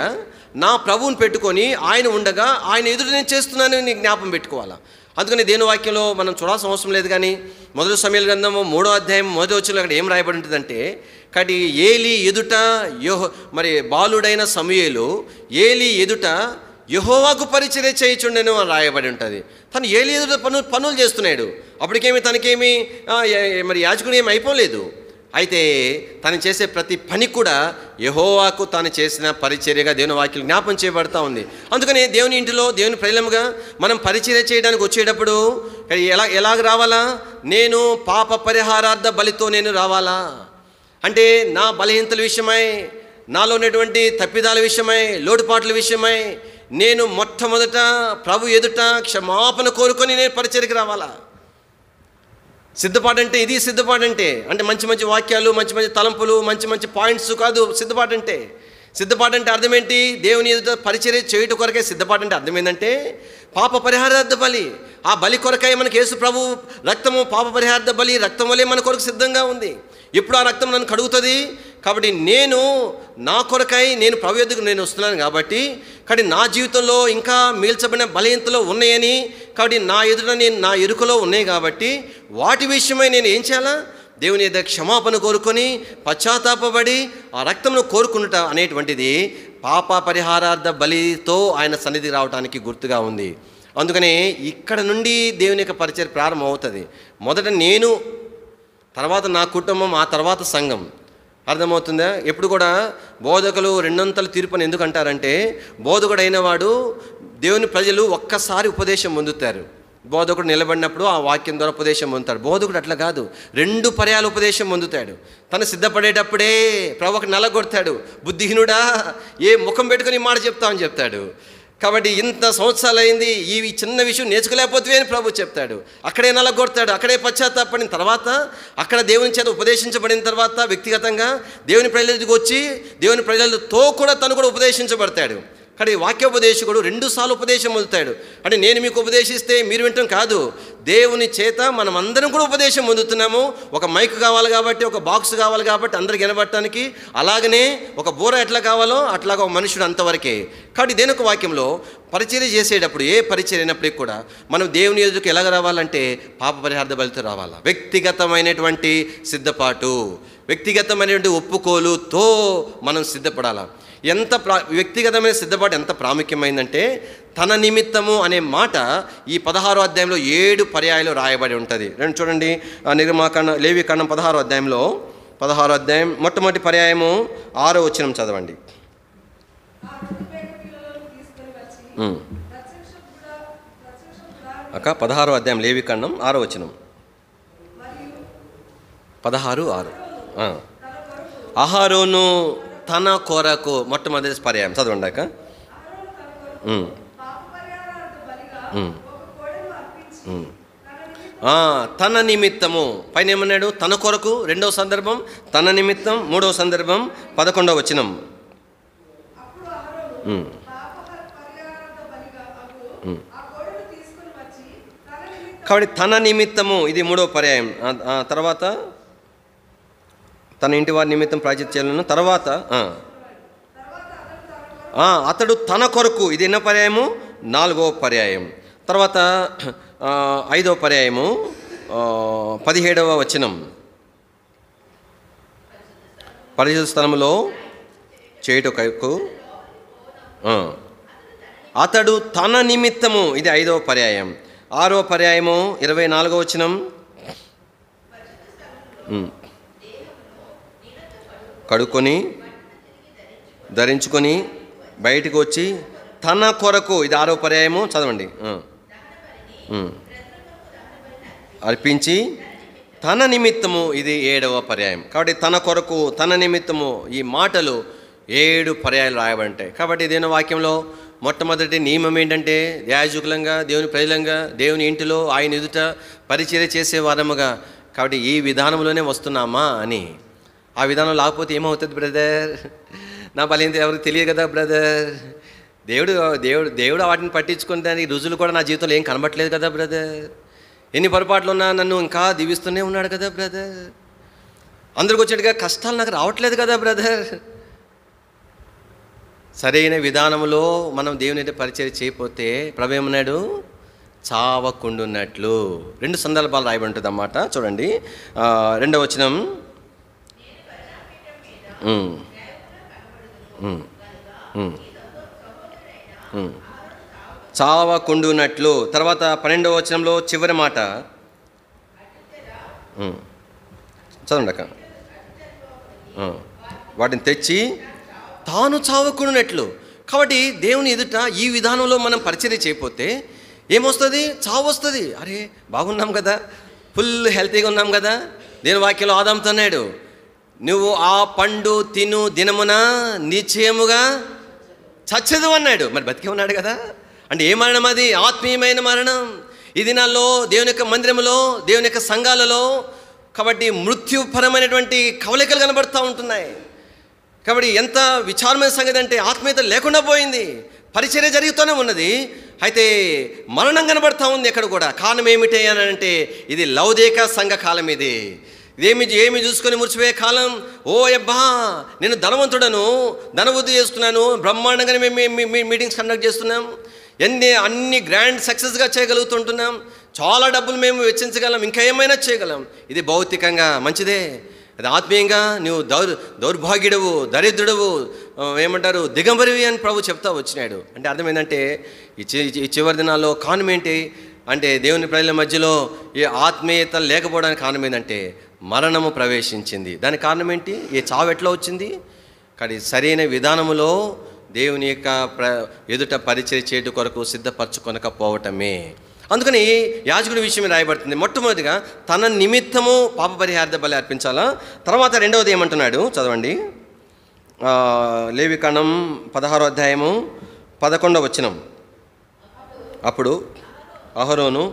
[SPEAKER 2] నా ప్రభువుని పెట్టుకొని ఆయన ఉండగా ఆయన ఎదురు నేను చేస్తున్నానని నేను జ్ఞాపకం పెట్టుకోవాలా. అందుకని దేవుని వాక్యంలో మనం చూడాల్సిన అవసరం లేదు. కానీ 1 సమూయేలు గ్రంథము 3వ అధ్యాయం 1వ వచనంలో అక్కడ ఏం రాయబడి ఉంటుందంటే, కాబట్టి ఏలీ ఎదుట మరి బాలుడైన సమూయేలు ఏలీ ఎదుట యెహోవాకు పరిచర్య చేయుచుండెను అని రాయబడి ఉంటుంది. తను ఏలీ ఎదుట పనులు చేస్తున్నాడు. అప్పటికేమి తనకేమి మరి యాజకుడు ఏమి అయిపోలేదు. అయితే తను చేసే ప్రతి పని కూడా యెహోవాకు తాను చేసిన పరిచర్యగా దేవుని వాక్యం జ్ఞాపం చేయబడతా ఉంది. అందుకని దేవుని ఇంటిలో దేవుని ప్రజలుగా మనం పరిచర్య చేయడానికి వచ్చేటప్పుడు ఎలాగ రావాలా? నేను పాప పరిహారార్థ బలితో నేను రావాలా. అంటే నా బలహీనతల విషయమై, నాలో ఉన్నటువంటి తప్పిదాల విషయమై, లోటుపాట్ల విషయమై నేను మొట్టమొదట ప్రభు ఎదుట క్షమాపణ కోరుకొని నేను పరిచర్యకి రావాలా. సిద్ధపాటంటే ఇది సిద్ధపాటంటే అంటే మంచి మంచి వాక్యాలు, మంచి మంచి తలంపులు, మంచి మంచి పాయింట్స్ కాదు సిద్ధపాటంటే. సిద్ధపాటంటే అర్థం ఏంటి? దేవుని ఎదుట పరిచర్య చేయుట కొరకే సిద్ధపాటంటే అర్థం ఏంటంటే పాప పరిహారార్థ బలి. ఆ బలి కొరకై మనకి యేసు ప్రభు రక్తము పాప పరిహారార్థ బలి రక్తం వల్లే మన కొరకు సిద్ధంగా ఉంది. ఇప్పుడు ఆ రక్తం నన్ను కడుగుతుంది. కాబట్టి నేను నా కొరకై నేను ప్రభు ఎదుగు నేను వస్తున్నాను కాబట్టి నా జీవితంలో ఇంకా మీల్చబడిన బలహీనతలో ఉన్నాయని, కాబట్టి నా ఎదుట నేను నా ఎరుకలో ఉన్నాయి కాబట్టి వాటి విషయమై నేను ఏం చేయాలా? దేవుని ఎదుట క్షమాపణ కోరుకొని పశ్చాత్తాపడి ఆ రక్తంను కోరుకునుట అనేటువంటిది పాప పరిహారార్థ బలితో ఆయన సన్నిధి రావడానికి గుర్తుగా ఉంది. అందుకనే ఇక్కడ నుండి దేవుని యొక్క పరిచర్య ప్రారంభం అవుతుంది. మొదట నేను, తర్వాత నా కుటుంబం, ఆ తర్వాత సంఘం. అర్థమవుతుందా? ఎప్పుడు కూడా బోధకులు రెండొంతల తీర్పుని ఎందుకు అంటారంటే బోధకుడు అయిన వాడు దేవుని ప్రజలు ఒక్కసారి ఉపదేశం పొందుతారు. బోధకుడు నిలబడినప్పుడు ఆ వాక్యం ద్వారా ఉపదేశం పొందుతాడు. బోధకుడు అట్లా కాదు, 2 పర్యాలు ఉపదేశం పొందుతాడు. తను సిద్ధపడేటప్పుడే ప్రభువుకు నలగొడతాడు. బుద్ధిహీనుడా, ఏ ముఖం పెట్టుకుని మాట చెప్తామని చెప్తాడు. కాబట్టి ఇంత సంవత్సరాలు అయింది, ఈ చిన్న విషయం నేర్చుకోలేకపోతే అని ప్రభు చెప్తాడు. అక్కడే నలగొడతాడు. అక్కడే పశ్చాత్తాపడిన తర్వాత, అక్కడ దేవుని చేత ఉపదేశించబడిన తర్వాత వ్యక్తిగతంగా దేవుని ప్రజలకు వచ్చి దేవుని ప్రజలతో కూడా తను కూడా ఉపదేశించబడతాడు. కానీ వాక్యోపదేశకుడు 2 సార్లు ఉపదేశం పొందుతాడు. అంటే నేను మీకు ఉపదేశిస్తే మీరు వింటాం కాదు, దేవుని చేత మనం అందరం కూడా ఉపదేశం పొందుతున్నాము. ఒక మైక్ కావాలి కాబట్టి, ఒక బాక్స్ కావాలి కాబట్టి అందరికి వినబడటానికి, అలాగనే ఒక బోర ఎట్లా కావాలో అట్లాగా ఒక మనుషుడు అంతవరకే. కాబట్టి దేనొక వాక్యంలో పరిచర్య చేసేటప్పుడు, ఏ పరిచర్య అయినప్పటికీ కూడా మనం దేవుని ఎదురుకు ఎలాగ రావాలంటే పాప పరిహార్థ బలితో రావాలా. వ్యక్తిగతమైనటువంటి సిద్ధపాటు, వ్యక్తిగతమైనటువంటి ఒప్పుకోలుతో మనం సిద్ధపడాలా. వ్యక్తిగతమైన సిద్ధపాటు ఎంత ప్రాముఖ్యమైందంటే తన నిమిత్తము అనే మాట ఈ 16వ అధ్యాయంలో 7 పర్యాయాలు రాయబడి ఉంటుంది. చూడండి, నిర్గమాకాండం, లేవికాండం 16వ అధ్యాయంలో 16వ అధ్యాయం మొట్టమొదటి పర్యాయము 6వ వచనం చదవండి. అక్క 16వ అధ్యాయం లేవికాండం 6వ వచనం 16:6. అహరోను తన కొరకు మొట్టమొదటి పర్యాయం చదవండి అక్క. తన నిమిత్తము పైన ఏమన్నాడు? తన కొరకు 2వ సందర్భం, తన నిమిత్తం 3వ సందర్భం 11వ వచనం. కాబట్టి తన నిమిత్తము ఇది 3వ పర్యాయం. తర్వాత తన ఇంటి వారి నిమిత్తం ప్రాయశ్చిత్తం చేయాలను. తర్వాత అతడు తన కొరకు ఇది ఎన్నో పర్యాయము? 4వ పర్యాయం. తర్వాత 5వ పర్యాయము 17వ వచనం. పరిశుద్ధ స్థలములో చేయుటకు అతడు తన నిమిత్తము ఇది 5వ పర్యాయం. 6వ పర్యాయము 24వ వచనం. కడుక్కొని ధరించుకొని బయటికి వచ్చి తన కొరకు ఇది 6వ పర్యాయము చదవండి. అర్పించి తన నిమిత్తము ఇది 7వ పర్యాయం. కాబట్టి తన కొరకు, తన నిమిత్తము ఈ మాటలు 7 పర్యాయాలు రాయబడ్డాయి. కాబట్టి దేని వాక్యంలో మొట్టమొదటి నియమం ఏంటంటే యాజకులంగా, దేవుని ప్రజలంగా, దేవుని ఇంటిలో ఆయన ఎదుట పరిచర్య చేసే వారముగా. కాబట్టి ఈ విధానంలోనే వస్తున్నామా అని. ఆ విధానం లేకపోతే ఏమవుతుంది బ్రదర్? నా బలహీనత ఎవరికి తెలియదు కదా బ్రదర్. దేవుడు దేవుడు దేవుడు వాటిని పట్టించుకుని దానికి రుజువులు కూడా నా జీవితంలో ఏం కనబట్టలేదు కదా బ్రదర్. ఎన్ని పొరపాట్లు ఉన్నా నన్ను ఇంకా దీవిస్తూనే ఉన్నాడు కదా బ్రదర్. అందరికి వచ్చేట్టుగా కష్టాలు నాకు రావట్లేదు కదా బ్రదర్. సరైన విధానంలో మనం దేవుని అయితే పరిచర్య చేయకపోతే ప్రభు ఏమన్నాడు? చావకుండున్నట్లు. 2 సందర్భాలు రాయబడి ఉంటుంది అన్నమాట. చూడండి 2వ వచనం. చావకుండునట్లు. తర్వాత 12వ వచనంలో చివరి మాట చదవండి అక్క. వాటిని తెచ్చి తాను చావకుండునట్లు. కాబట్టి దేవుని ఎదుట ఈ విధానంలో మనం పరిచర్య చేయకపోతే ఏమొస్తుంది? చావు వస్తుంది. అరే బాగున్నాం కదా, ఫుల్ హెల్తీగా ఉన్నాం కదా. దేవుని వాక్యంలో ఆదాముతో అన్నాడు, నువ్వు ఆ పండు తిను దినమున నిశ్చయముగా చచ్చదు అన్నాడు. మరి బతికే ఉన్నాడు కదా. అంటే ఏ మరణం అది? ఆత్మీయమైన మరణం. ఈ దినాల్లో దేవుని యొక్క మందిరంలో, దేవుని యొక్క సంఘాలలో కాబట్టి మృత్యుపరమైనటువంటి కవలికలు కనబడుతూ ఉంటున్నాయి. కాబట్టి ఎంత విచారమైన సంగతి అంటే ఆత్మీయత లేకుండా పోయింది. పరిచర్య జరుగుతూనే ఉన్నది, అయితే మరణం కనబడుతూ ఉంది ఎక్కడ కూడా. కారణం ఏమిటి అని అంటే ఇది లౌదేక సంఘ కాలం. ఇది ఏమి చూసుకొని మురిచిపోయే కాలం. ఓ అబ్బా, నేను ధనవంతుడను, ధనవృద్ధి చేస్తున్నాను, బ్రహ్మాండంగానే మేము మీటింగ్స్ కండక్ట్ చేస్తున్నాం, అన్ని గ్రాండ్ సక్సెస్గా చేయగలుగుతుంటున్నాం, చాలా డబ్బులు మేము వెచ్చించగలం, ఇంకా ఏమైనా చేయగలం. ఇది భౌతికంగా మంచిదే. అది ఆత్మీయంగా నువ్వు దౌర్భాగ్యుడవు, దరిద్రుడవు, ఏమంటారు దిగంబరివి అని ప్రభు చెప్తా వచ్చినాడు. అంటే అర్థమైందంటే ఈ చివరి దినాల్లో కారణం ఏంటి అంటే దేవుని ప్రజల మధ్యలో ఈ ఆత్మీయత లేకపోవడానికి కారణం ఏంటంటే మరణము ప్రవేశించింది. దానికి కారణం ఏంటి? ఈ చావు ఎట్లా వచ్చింది? కానీ సరైన విధానములో దేవుని యొక్క ఎదుట పరిచర్య చేయడం కొరకు సిద్ధపరచుకొనకపోవటమే. అందుకని యాజకుడి విషయమే రాయబడుతుంది. మొట్టమొదటిగా తన నిమిత్తము పాప పరిహారార్థ బలి అర్పించాలా. తర్వాత రెండవది ఏమంటున్నాడు చదవండి. లేవికాండం 16వ అధ్యాయము 11వ వచనం. అప్పుడు అహరోను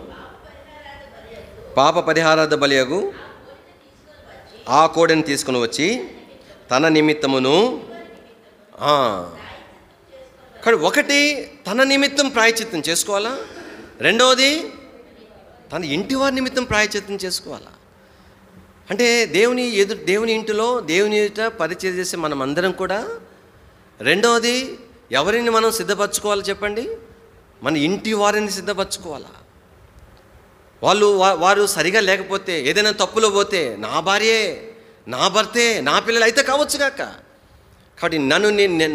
[SPEAKER 2] పాప పరిహారార్థ బలియగు ఆ కోడెను తీసుకుని వచ్చి తన నిమిత్తమును, కానీ ఒకటి తన నిమిత్తం ప్రాయశ్చిత్తం చేసుకోవాలా, రెండవది తన ఇంటి వారి నిమిత్తం ప్రాయశ్చిత్తం చేసుకోవాలా. అంటే దేవుని ఇంటిలో దేవుని ఎదుట పరిచయం చేసే మనం అందరం కూడా రెండవది ఎవరిని మనం సిద్ధపరచుకోవాలి చెప్పండి? మన ఇంటి వారిని సిద్ధపరచుకోవాలా. వారు సరిగా లేకపోతే, ఏదైనా తప్పులో పోతే, నా భార్యే, నా భర్తే, నా పిల్లలు అయితే కావచ్చు కాక. కాబట్టి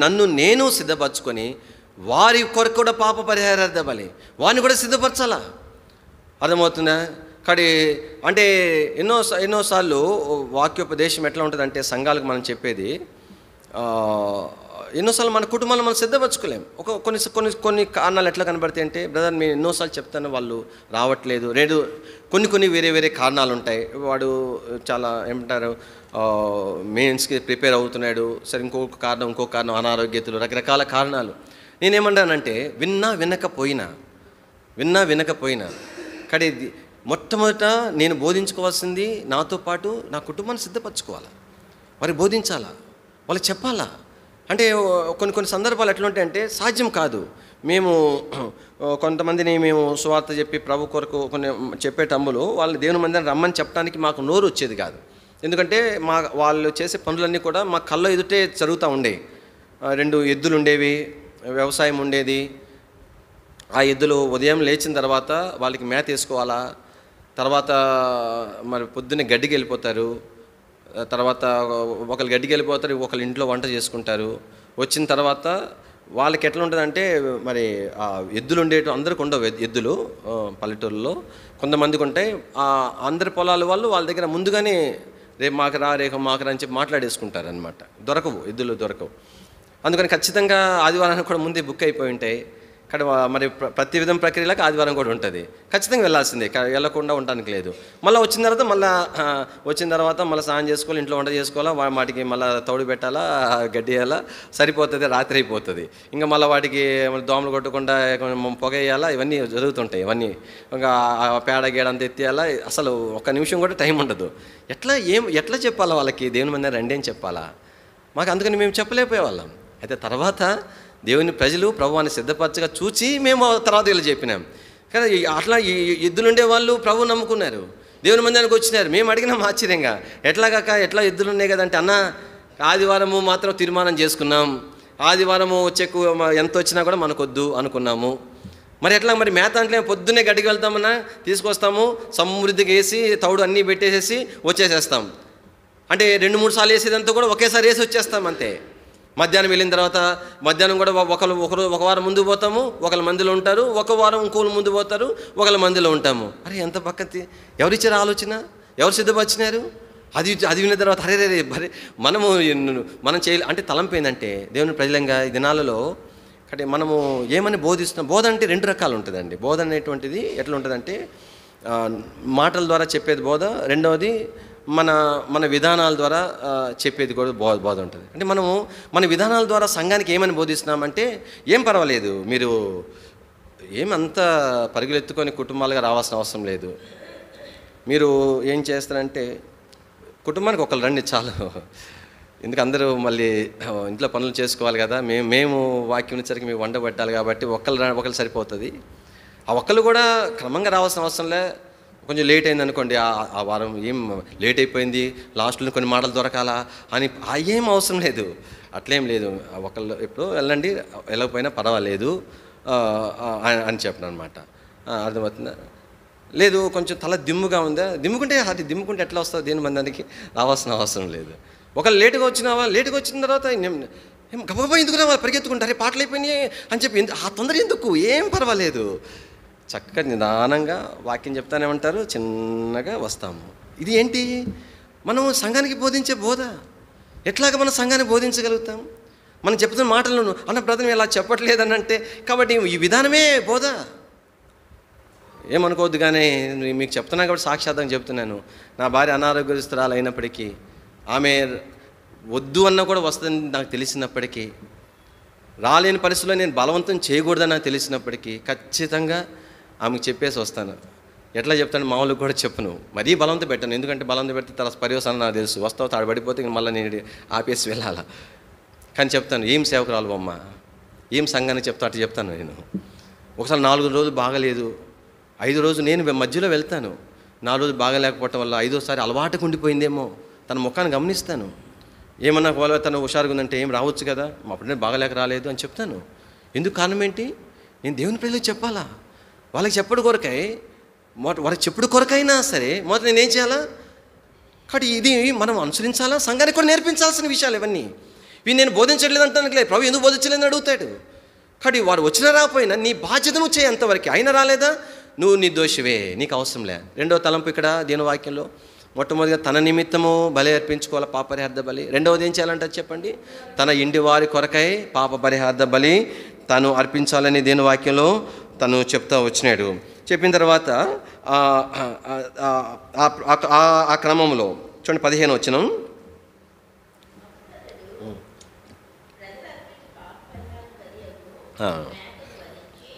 [SPEAKER 2] నన్ను నేను సిద్ధపరచుకొని వారి కొరకు కూడా పాప పరిహారార్థ బలి వారిని కూడా సిద్ధపరచాలా. అర్థమవుతుందా? కాబట్టి అంటే ఎన్నోసార్లు వాక్యోపదేశం ఎట్లా ఉంటుందంటే సంఘాలకు మనం చెప్పేది, ఎన్నోసార్లు మన కుటుంబాలను మనం సిద్ధపరచుకోలేం. కొన్ని కారణాలు ఎట్లా కనబడతాయి అంటే, బ్రదర్ నేను ఎన్నోసార్లు చెప్తాను వాళ్ళు రావట్లేదు, కొన్ని వేరే కారణాలు ఉంటాయి. వాడు చాలా ఏమంటారు మెయిన్స్కి ప్రిపేర్ అవుతున్నాడు, సరే ఇంకొక కారణం అనారోగ్యతలు, రకరకాల కారణాలు. నేనేమంటానంటే విన్నా వినకపోయినా కానీ మొట్టమొదట నేను బోధించుకోవాల్సింది నాతో పాటు నా కుటుంబాన్ని సిద్ధపరచుకోవాలా, వారికి బోధించాలా, వాళ్ళకి చెప్పాలా. అంటే కొన్ని సందర్భాలు ఎట్లా ఉంటాయంటే సాధ్యం కాదు. కొంతమందిని మేము సువార్త చెప్పి ప్రభు కొరకు కొన్ని చెప్పేటమ్ములు వాళ్ళు దేవుని మందిరం రమ్మని చెప్పడానికి మాకు నోరు వచ్చేది కాదు. ఎందుకంటే వాళ్ళు చేసే పనులన్నీ కూడా మా కళ్ళ ఎదుటే జరుగుతూ ఉండేవి. 2 ఎద్దులు ఉండేవి, వ్యవసాయం ఉండేది. ఆ ఎద్దులు ఉదయం లేచిన తర్వాత వాళ్ళకి మేత వేసుకోవాలా, తర్వాత మరి పొద్దున్నే గడ్డికి వెళ్ళిపోతారు, తర్వాత ఒకళ్ళు గడ్డికి వెళ్ళిపోతారు, ఒకళ్ళు ఇంట్లో వంట చేసుకుంటారు. వచ్చిన తర్వాత వాళ్ళకి ఎట్లా ఉంటుందంటే మరి ఆ ఎద్దులు ఉండేవి అందరికి ఉండవు. ఎద్దులు పల్లెటూరులో కొంతమందికి ఉంటాయి. అందరి పొలాల వాళ్ళు వాళ్ళ దగ్గర ముందుగానే రేపు మాకురా అని చెప్పి మాట్లాడేసుకుంటారు అనమాట. ఎద్దులు దొరకవు. అందుకని ఖచ్చితంగా ఆదివారానికి కూడా ముందే బుక్ అయిపోయి ఉంటాయి. ఇక్కడ మరి ప్రతి విధం ప్రక్రియలకు ఆదివారం కూడా ఉంటుంది, ఖచ్చితంగా వెళ్ళాల్సిందే, వెళ్ళకుండా ఉండడానికి లేదు. మళ్ళీ వచ్చిన తర్వాత మళ్ళీ స్నానం చేసుకోవాలి, ఇంట్లో వంట చేసుకోవాలా, వాటికి మళ్ళీ తౌడు పెట్టాలా, గడ్డి వేయాలా, సరిపోతుంది, రాత్రి అయిపోతుంది. ఇంకా మళ్ళీ వాటికి దోమలు కొట్టకుండా పొగ వేయాలా, ఇవన్నీ జరుగుతుంటాయి. ఇవన్నీ ఇంకా పేడ గేడంతా ఎత్తేయాలా, అసలు ఒక్క నిమిషం కూడా టైం ఉండదు. ఎట్లా చెప్పాలా వాళ్ళకి దేవుని మందిరం రండి అని చెప్పాలా? మాకు అందుకని మేము చెప్పలేకపోయేవాళ్ళం. అయితే తర్వాత దేవుని ప్రజలు ప్రభువాన్ని సిద్ధపరచగా చూచి మేము తర్వాత వీళ్ళు చెప్పినాం. కానీ అట్లా ఎద్దులుండే వాళ్ళు ప్రభు నమ్ముకున్నారు, దేవుని మందిరానికి వచ్చినారు. మేము అడిగినాం ఆశ్చర్యంగా, ఎట్లా ఎద్దులు ఉన్నాయి కదంటే, అన్న ఆదివారము మాత్రం తీర్మానం చేసుకున్నాం, ఆదివారము చెక్కు ఎంత వచ్చినా కూడా మనకొద్దు అనుకున్నాము. మరి ఎట్లా మరి మేత అంటే పొద్దున్నే గడ్డికి వెళ్తామన్నా, తీసుకొస్తాము, సమృద్ధిగా వేసి తౌడు అన్నీ పెట్టేసేసి వచ్చేసేస్తాం. అంటే 2-3 సార్లు వేసేదంతా కూడా ఒకేసారి వేసి వచ్చేస్తాం అంతే. మధ్యాహ్నం వెళ్ళిన తర్వాత మధ్యాహ్నం కూడా ఒక వారం ముందు పోతాము, ఒకళ్ళ మందిలో ఉంటారు, ఒక వారం ఇంకోళ్ళు ముందు పోతారు, ఒకళ్ళ మందిలో ఉంటాము. అరే ఎంత పక్కతి, ఎవరిచ్చారు ఆలోచన, ఎవరు సిద్ధపరిచినారు? అది విన్న తర్వాత అరే మనం చేయాలి అంటే తలంపు ఏంటంటే దేవుని ప్రజలంగా ఈ దినాలలో అంటే మనము ఏమని బోధిస్తున్నాం. బోధ అంటే 2 రకాలు ఉంటుందండి. బోధ అనేటువంటిది ఎట్లా ఉంటుందంటే మాటల ద్వారా చెప్పేది బోధ, రెండవది మన మన విధానాల ద్వారా చెప్పేది కూడా బోధ ఉంటుంది. అంటే మనము మన విధానాల ద్వారా సంఘానికి ఏమని బోధిస్తున్నామంటే, ఏం పర్వాలేదు, మీరు ఏమంతా పరుగులెత్తుకొని కుటుంబాలుగా రావాల్సిన అవసరం లేదు. మీరు ఏం చేస్తారంటే కుటుంబానికి ఒకళ్ళు రండి చాలు, ఎందుకు అందరూ మళ్ళీ ఇంట్లో పనులు చేసుకోవాలి కదా, మేము వాక్యం వచ్చరికి మేము వంట పెట్టాలి కాబట్టి ఒకళ్ళు సరిపోతుంది. ఆ ఒక్కళ్ళు కూడా క్రమంగా రావాల్సిన అవసరంలే. కొంచెం లేట్ అయింది అనుకోండి, ఆ వారం ఏం లేట్ అయిపోయింది, లాస్ట్లో కొన్ని మాటలు దొరకాలా అని ఏం అవసరం లేదు, అట్లేం లేదు. ఒకళ్ళు ఎప్పుడు వెళ్ళండి, వెళ్ళకపోయినా పర్వాలేదు అని చెప్పను అనమాట. అర్థమవుతుందా? లేదు కొంచెం తల దిమ్ముగా ఉందా, దిమ్ముకుంటే ఎట్లా వస్తుంది, దేని మందానికి రావాల్సిన అవసరం లేదు. ఒకళ్ళు లేటుగా వచ్చిన తర్వాత గబగబా ఎందుకు రావాలి, పరిగెత్తుకుంటారే పాటలు అయిపోయినాయి అని చెప్పి ఆ తొందర ఎందుకు, ఏం పర్వాలేదు, చక్కగా నిదానంగా వాక్యం చెప్తానే ఉంటారు, చిన్నగా వస్తాము. ఇది ఏంటి, మనం సంఘానికి బోధించే బోధ. ఎట్లాగ మనం సంఘాన్ని బోధించగలుగుతాం? మనం చెప్తున్న మాటలను అన్న బ్రదర్ ఇలా చెప్పట్లేదని అంటే, కాబట్టి ఈ విధానమే బోధ. ఏమనుకోవద్దు, కానీ మీకు చెప్తున్నా కాబట్టి సాక్షాత్తంగా చెప్తున్నాను. నా భార్య అనారోగ్యస్తురాలు అయినప్పటికీ, ఆమె వద్దు అన్న కూడా వస్తుందని నాకు తెలిసినప్పటికీ, రాలేని పరిస్థితుల్లో నేను బలవంతం చేయకూడదని నాకు తెలిసినప్పటికీ ఖచ్చితంగా ఆమెకు చెప్పేసి వస్తాను. ఎట్లా చెప్తాను, మామూలుగా కూడా చెప్పను, మరీ బలవంతం పెట్టాను. ఎందుకంటే బలవంతం పెడితే తర్వాత పర్యవసానం నాకు తెలుసు, వస్తావు తాడబడిపోతే మళ్ళీ నేను ఆపేసి వెళ్ళాలా. కానీ చెప్తాను, ఏం సేవకురాలు అమ్మ, ఏం సంఘానికి అట్లా చెప్తాను నేను. ఒకసారి 4 రోజులు బాగలేదు, 5 రోజు నేను మధ్యలో వెళ్తాను. 4 రోజులు బాగలేకపోవటం వల్ల 5వ అలవాటుకు ఉండిపోయిందేమో, తన ముఖాన్ని గమనిస్తాను. ఏమన్నా వాళ్ళ తను హుషారుగా ఉందంటే ఏం రావచ్చు కదా, అప్పుడే బాగలేక రాలేదు అని చెప్తాను. ఎందుకు, కారణం ఏంటి, నేను దేవుని ప్రజలకు చెప్పాలా, వాళ్ళకి చెప్పడు కొరకై, వాళ్ళకి చెప్పుడు కొరకైనా సరే మొదట నేనేం చేయాలా. కాబట్టి ఇది మనం అనుసరించాలా, సంఘానికి కూడా నేర్పించాల్సిన విషయాలు ఇవన్నీ. ఇవి నేను బోధించట్లేదు అంటానికి, ప్రభు ఎందుకు బోధించలేదని అడుగుతాడు. కాబట్టి వాడు వచ్చినా రాకపోయినా నీ బాధ్యత నువ్వు చేయి అంతవరకు. అయినా రాలేదా, నువ్వు నిర్దోషివే, నీకు అవసరంలే. 2వ తలంపు ఇక్కడ దీని వాక్యంలో, మొట్టమొదటిగా తన నిమిత్తము బలి అర్పించుకోవాలి, పాప పరిహార్థ బలి. 2వది ఏం చేయాలంటే చెప్పండి, తన ఇంటి వారి కొరకై పాప పరిహార్థ బలి తను అర్పించాలని దేని వాక్యంలో తను చెప్తా వచ్చినాడు. చెప్పిన తర్వాత ఆ క్రమంలో చూడండి 15 వచనం.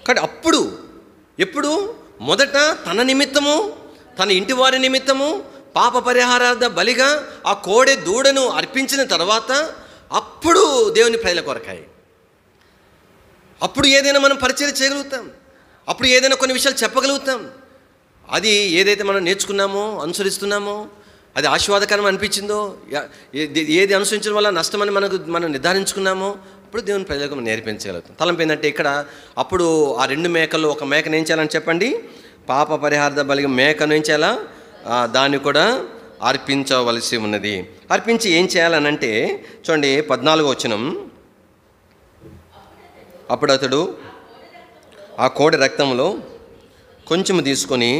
[SPEAKER 2] కాబట్టి ఎప్పుడు మొదట తన నిమిత్తము, తన ఇంటి వారి నిమిత్తము పాప పరిహారార్థ బలిగా ఆ కోడె దూడను అర్పించిన తర్వాత అప్పుడు దేవుని ప్రజల కొరకాయి, అప్పుడు ఏదైనా మనం పరిచయం చేయగలుగుతాం, అప్పుడు ఏదైనా కొన్ని విషయాలు చెప్పగలుగుతాం. అది ఏదైతే మనం నేర్చుకున్నామో, అనుసరిస్తున్నామో, అది ఆశీర్వాదకరం అనిపించిందో, ఏది అనుసరించడం వల్ల నష్టమని మనం నిర్ధారించుకున్నామో, అప్పుడు దేవుని ప్రజలకు మనం నేర్పించగలుగుతాం. తలంపు ఏంటంటే ఇక్కడ అప్పుడు ఆ 2 మేకలు, ఒక మేకను ఏం చేయాలని చెప్పండి, పాప పరిహార్థ బలిగా మేకను ఏం చేయాలా, దాన్ని కూడా అర్పించవలసి ఉన్నది. అర్పించి ఏం చేయాలనంటే చూడండి 14వ వచనం. అప్పుడు అతడు ఆ కోడి రక్తంలో కొంచెం తీసుకొని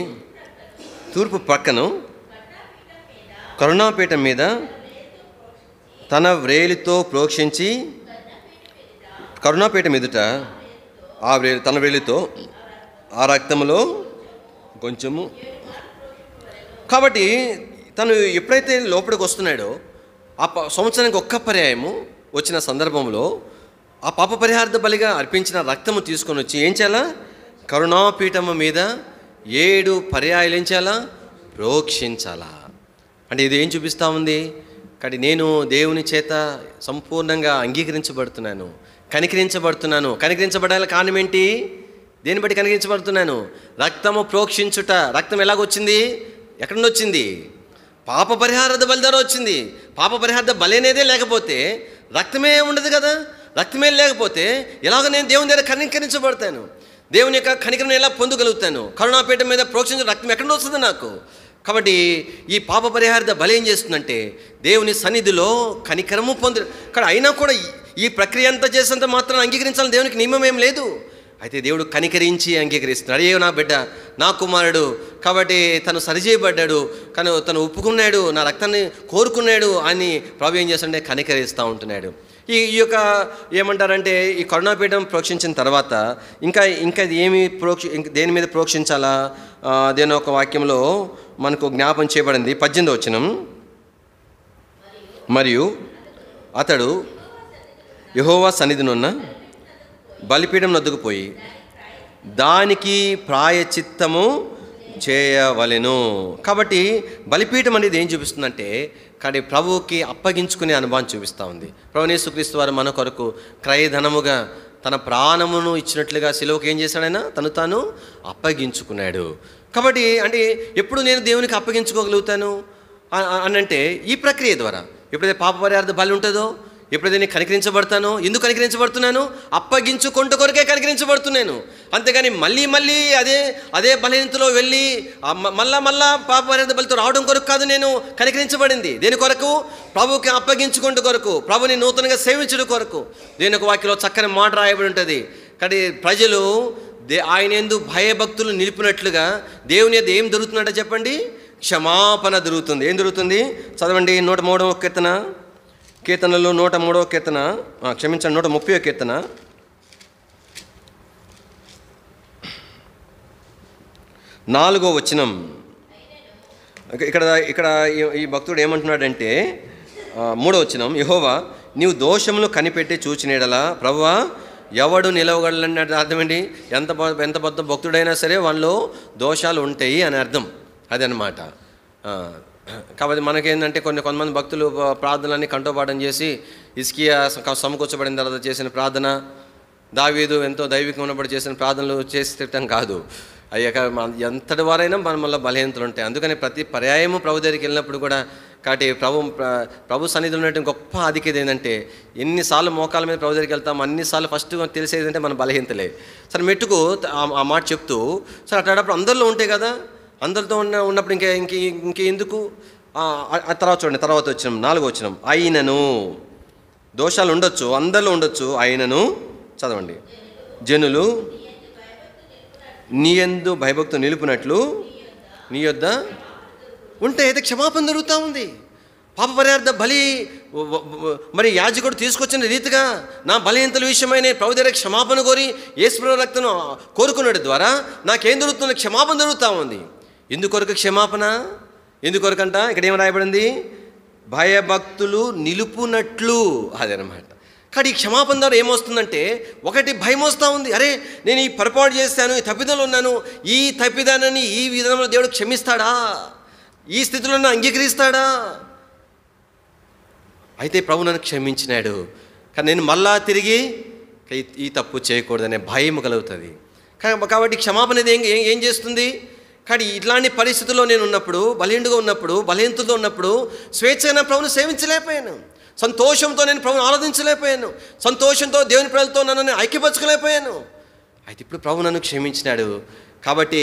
[SPEAKER 2] తూర్పు పక్కను కరుణాపీఠం మీద తన వ్రేలితో ప్రోక్షించి, కరుణాపీఠం ఎదుట తన వ్రేలితో ఆ రక్తంలో కొంచెము. కాబట్టి తను ఎప్పుడైతే లోపలికి వస్తున్నాడో ఆ సంవత్సరానికి ఒక్క పర్యాయము వచ్చిన సందర్భంలో ఆ పాప పరిహార్థ బలిగా అర్పించిన రక్తము తీసుకొని వచ్చి ఏం చేయాలా, కరుణాపీఠము మీద 7 పర్యాయాలు ఏం చేయాలా, ప్రోక్షించాలా. అంటే ఇది ఏం చూపిస్తూ ఉంది, కాబట్టి నేను దేవుని చేత సంపూర్ణంగా అంగీకరించబడుతున్నాను, కనికరించబడుతున్నాను. కనికరించబడాల కారణం ఏంటి, దేన్ని బట్టి కనికరించబడుతున్నాను, రక్తము ప్రోక్షించుట. రక్తం ఎలాగొచ్చింది, ఎక్కడి నుండి వచ్చింది, పాప పరిహారార్థ బలి ద్వారా వచ్చింది. పాప పరిహార్థ బలి అనేదే లేకపోతే రక్తమే ఉండదు కదా. రక్తమే లేకపోతే ఎలాగ నేను దేవుని దగ్గర కనికరించబడతాను, దేవుని యొక్క కనికరం ఎలా పొందగలుగుతాను? కరుణాపీఠం మీద ప్రోక్షించిన రక్తం ఎక్కడి నుండి వస్తుంది నాకు? కాబట్టి ఈ పాప పరిహార్థ బలి ఏం చేస్తుందంటే దేవుని సన్నిధిలో కనికరము కానీ అయినా కూడా ఈ ప్రక్రియ అంతా చేసేంత మాత్రం అంగీకరించాలని దేవునికి నియమం ఏం లేదు. అయితే దేవుడు కనికరించి అంగీకరిస్తున్నాడు. అయ్యో నా బిడ్డ, నా కుమారుడు, కాబట్టి తను సరిచేయబడ్డాడు, కానీ తను ఒప్పుకున్నాడు, నా రక్తాన్ని కోరుకున్నాడు అని ప్రభు ఏం చేస్తుంటే కనికరిస్తూ ఉంటున్నాడు. ఈ యొక్క ఏమంటారంటే ఈ కరుణాపీఠం ప్రోక్షించిన తర్వాత ఇంకా దేని మీద ప్రోక్షించాలా, దేని ఒక వాక్యంలో మనకు జ్ఞాపం చేయబడింది. 18వ వచనం. మరియు అతడు యెహోవా సన్నిధినున్న బలిపీఠం వద్దకు పోయి దానికి ప్రాయచిత్తము చేయవలెను. కాబట్టి బలిపీఠం అనేది ఏం చూపిస్తుందంటే కానీ ప్రభువుకి అప్పగించుకునే అనుభవం చూపిస్తూ ఉంది. ప్రభువు యేసుక్రీస్తు వారు మన కొరకు క్రయధనముగా తన ప్రాణమును ఇచ్చినట్లుగా సిలువకు ఏం చేశాడైనా తాను అప్పగించుకున్నాడు. కాబట్టి అంటే ఎప్పుడు నేను దేవునికి అప్పగించుకోగలుగుతాను అని అంటే ఈ ప్రక్రియ ద్వారా. ఎప్పుడైతే పాప పరిహారార్థ బలి ఉంటుందో, ఎప్పుడైతే నేను కనికరించబడతానో, ఎందుకు కనికరించబడుతున్నాను? అప్పగించుకుంటూ కొరకే కనికరించబడుతున్నాను. అంతేగాని మళ్ళీ అదే బలహీనతలో వెళ్ళి మళ్ళా పాప పరిహారార్థ బలితో రావడం కొరకు కాదు నేను కనికరించబడింది. దేని కొరకు? ప్రభువుకి అప్పగించుకుంటూ కొరకు, ప్రభుని నూతనంగా సేవించడం కొరకు. దేని ఒక వాక్యంలో చక్కని మాట రాయబడి ఉంటుంది. కానీ ప్రజలు ఆయన యందు భయభక్తులు నిలిపినట్లుగా దేవుని యొద్ద ఏం దొరుకుతుందంటే చెప్పండి, క్షమాపణ దొరుకుతుంది. ఏం దొరుకుతుంది? చదవండి. 103వ కీర్తనలో 103వ కీర్తన, క్షమించండి 130వ కీర్తన 4వ వచనం. ఇక్కడ ఈ భక్తుడు ఏమంటున్నాడంటే 3వ వచనం, యెహోవా నీవు దోషములు కనిపెట్టి చూచినేడలా ప్రభువా ఎవడు నిలవగలని అర్థమండి. ఎంత పెద్ద భక్తుడైనా సరే వాళ్ళలో దోషాలు ఉంటాయి అని అర్థం. అదనమాట. కాబట్టి మనకేంటంటే కొంతమంది భక్తులు ప్రార్థనలన్నీ కంఠోపాఠం చేసి హిజ్కియా సమకూర్చబడిన తర్వాత చేసిన ప్రార్థన, దావీదు ఎంతో దైవికంగా ఉన్నప్పుడు చేసిన ప్రార్థనలు చేసి తిట్టడం కాదు. అయ్యాక ఎంతటి వారైనా మన మళ్ళీ బలహీనతలు ఉంటాయి. అందుకని ప్రతి పర్యాయము ప్రభు దగ్గరికి వెళ్ళినప్పుడు కూడా కాబట్టి ప్రభు సన్నిధిలో ఉన్నటువంటి గొప్ప ఆధిక్యత ఏంటంటే ఎన్నిసార్లు మోకాల మీద ప్రభు దగ్గరికి వెళ్తాం అన్నిసార్లు ఫస్ట్ తెలిసేది అంటే మన బలహీనతలే. సరే మెట్టుకు ఆ మాట చెప్తూ సరే అట్లాడప్పుడు అందరిలో ఉంటాయి కదా, అందరితో ఉన్నప్పుడు ఇంకెందుకు తర్వాత చూడండి. తర్వాత వచ్చినాం 4వ వచనం, అయినను దోషాలు ఉండొచ్చు, అందరిలో ఉండొచ్చు, అయినను చదవండి జనులు నీ యందు భయభక్తులు నిలుపునట్లు నీ యొద్ద ఉంటే అయితే క్షమాపణ జరుగుతూ ఉంది. పాప పరిహార్థ బలి మరి యాజకుడు తీసుకొచ్చిన రీతిగా నా బలహీనతల విషయమై నేను ప్రభు దగ్గర క్షమాపణ కోరి యేసు రక్తను కోరుకున్నాడు ద్వారా నాకేం దొరుకుతుంది? క్షమాపణ జరుగుతూ ఉంది. ఎందుకొరకు క్షమాపణ? ఎందుకొరకంట? ఇక్కడ ఏం రాయబడింది? భయభక్తులు నిలుపునట్లు. అదనమాట. కానీ ఈ క్షమాపణ ద్వారా ఏమొస్తుందంటే ఒకటి భయం వస్తూ ఉంది. అరే నేను ఈ పొరపాటు చేస్తాను, ఈ తప్పిదంలో ఉన్నాను, ఈ తప్పిదానని ఈ విధానంలో దేవుడు క్షమిస్తాడా? ఈ స్థితిలో నన్ను అంగీకరిస్తాడా? అయితే ప్రభు నన్ను క్షమించినాడు, కానీ నేను మళ్ళా తిరిగి ఈ తప్పు చేయకూడదనే భయం కలుగుతుంది. కాబట్టి క్షమాపణ అనేది ఏం చేస్తుంది? కానీ ఇట్లాంటి పరిస్థితుల్లో నేను ఉన్నప్పుడు, బలహీనుడుగా ఉన్నప్పుడు, బలహీనతతో ఉన్నప్పుడు స్వేచ్ఛగా ప్రభుని సేవించలేకపోయాను. సంతోషంతో నేను ప్రభుని ఆరాధించలేకపోయాను. సంతోషంతో దేవుని ప్రజలతో నన్ను ఐక్యపరచుకోలేకపోయాను. అయితే ఇప్పుడు ప్రభు నన్ను క్షమించినాడు. కాబట్టి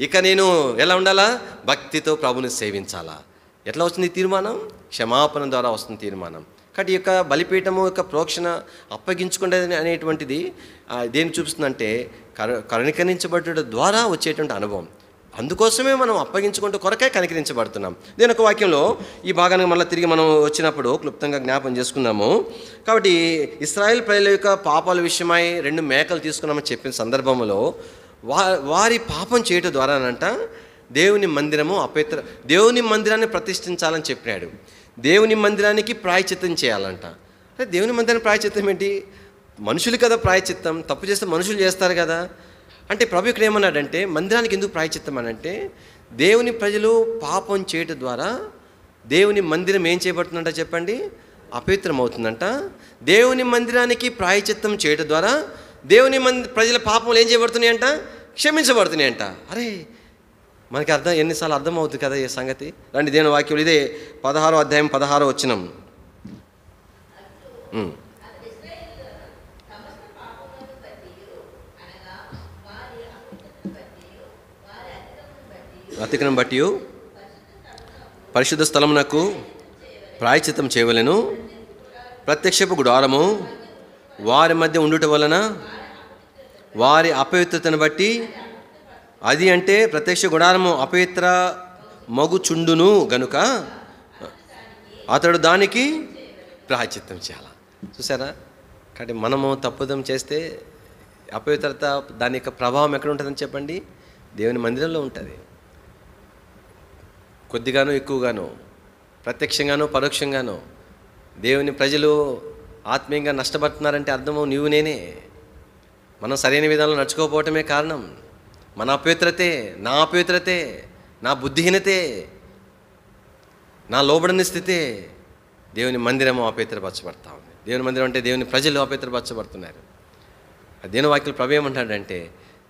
[SPEAKER 2] ఇక నేను ఎలా ఉండాలా? భక్తితో ప్రభుని సేవించాలా. ఎట్లా వస్తుంది తీర్మానం? క్షమాపణ ద్వారా వస్తుంది తీర్మానం. కాబట్టి ఈ యొక్క బలిపీఠము యొక్క ప్రోక్షణ అప్పగించుకునేది అనేటువంటిది దేన్ని చూపిస్తుందంటే కనికరించబడటం ద్వారా వచ్చేటువంటి అనుభవం. అందుకోసమే మనం అప్పగించుకుంటూ కొరకే కనికరించబడుతున్నాం. దీని ఒక వాక్యంలో ఈ భాగానికి మళ్ళీ తిరిగి మనం వచ్చినప్పుడు క్లుప్తంగా జ్ఞాపం చేసుకున్నాము. కాబట్టి ఇశ్రాయేల్ ప్రజల యొక్క పాపాల విషయమై 2 మేకలు తీసుకున్నామని చెప్పిన సందర్భంలో వారి పాపం చేయటం ద్వారానంట దేవుని మందిరము దేవుని మందిరాన్ని ప్రతిష్ఠించాలని చెప్పినాడు. దేవుని మందిరానికి ప్రాయచిత్తం చేయాలంట. అంటే దేవుని మందిరానికి ప్రాయచిత్తం ఏంటి? మనుషులు కదా ప్రాయచిత్తం. తప్పు చేస్తే మనుషులు చేస్తారు కదా. అంటే ప్రభు ఇక్కడ ఏమన్నాడంటే మందిరానికి ఎందుకు ప్రాయచిత్తం అని అంటే దేవుని ప్రజలు పాపం చేయటం ద్వారా దేవుని మందిరం ఏం చేయబడుతుందంట చెప్పండి? అపవిత్రం అవుతుందంట. దేవుని మందిరానికి ప్రాయచిత్తం చేయటం ద్వారా దేవుని ప్రజల పాపములు ఏం చేయబడుతున్నాయంట? క్షమించబడుతున్నాయంట. అరే మనకి ఎన్నిసార్లు అర్థం అవుతుంది కదా ఈ సంగతి. రండి దేవుని వాక్యం ఇదే 16వ అధ్యాయం 16వ వచనం. అతిక్రమం బట్టి పరిశుద్ధ స్థలమునకు ప్రాయచిత్తం చేయవలెను. ప్రత్యక్షపు గుడారము వారి మధ్య ఉండుట వలన వారి అపవిత్రతను బట్టి, అది అంటే ప్రత్యక్ష గుడారము అపవిత్ర మగుచుండును గనుక అతడు దానికి ప్రాయచిత్తం చేయాలి. చూసారా? కాబట్టి మనము తప్పుదం చేస్తే అపవిత్రత దాని యొక్క ప్రభావం ఎక్కడ ఉంటుందని చెప్పండి? దేవుని మందిరంలో ఉంటుంది. కొద్దిగానో ఎక్కువగానో, ప్రత్యక్షంగానో పరోక్షంగానో దేవుని ప్రజలు ఆత్మీయంగా నష్టపడుతున్నారంటే అర్థము నీవు నేనే. మనం సరైన విధానంలో నడుచుకోకపోవటమే కారణం. మన అపవిత్రతే, నా అపవిత్రతే, నా బుద్ధిహీనతే, నా లోబడని స్థితే దేవుని మందిరము అపవిత్రపరచబడతా ఉంది. దేవుని మందిరం అంటే దేవుని ప్రజలు అపవిత్రపరచబడుతున్నారు. దేవుని వాక్యం ప్రభు ఏమంటాడంటే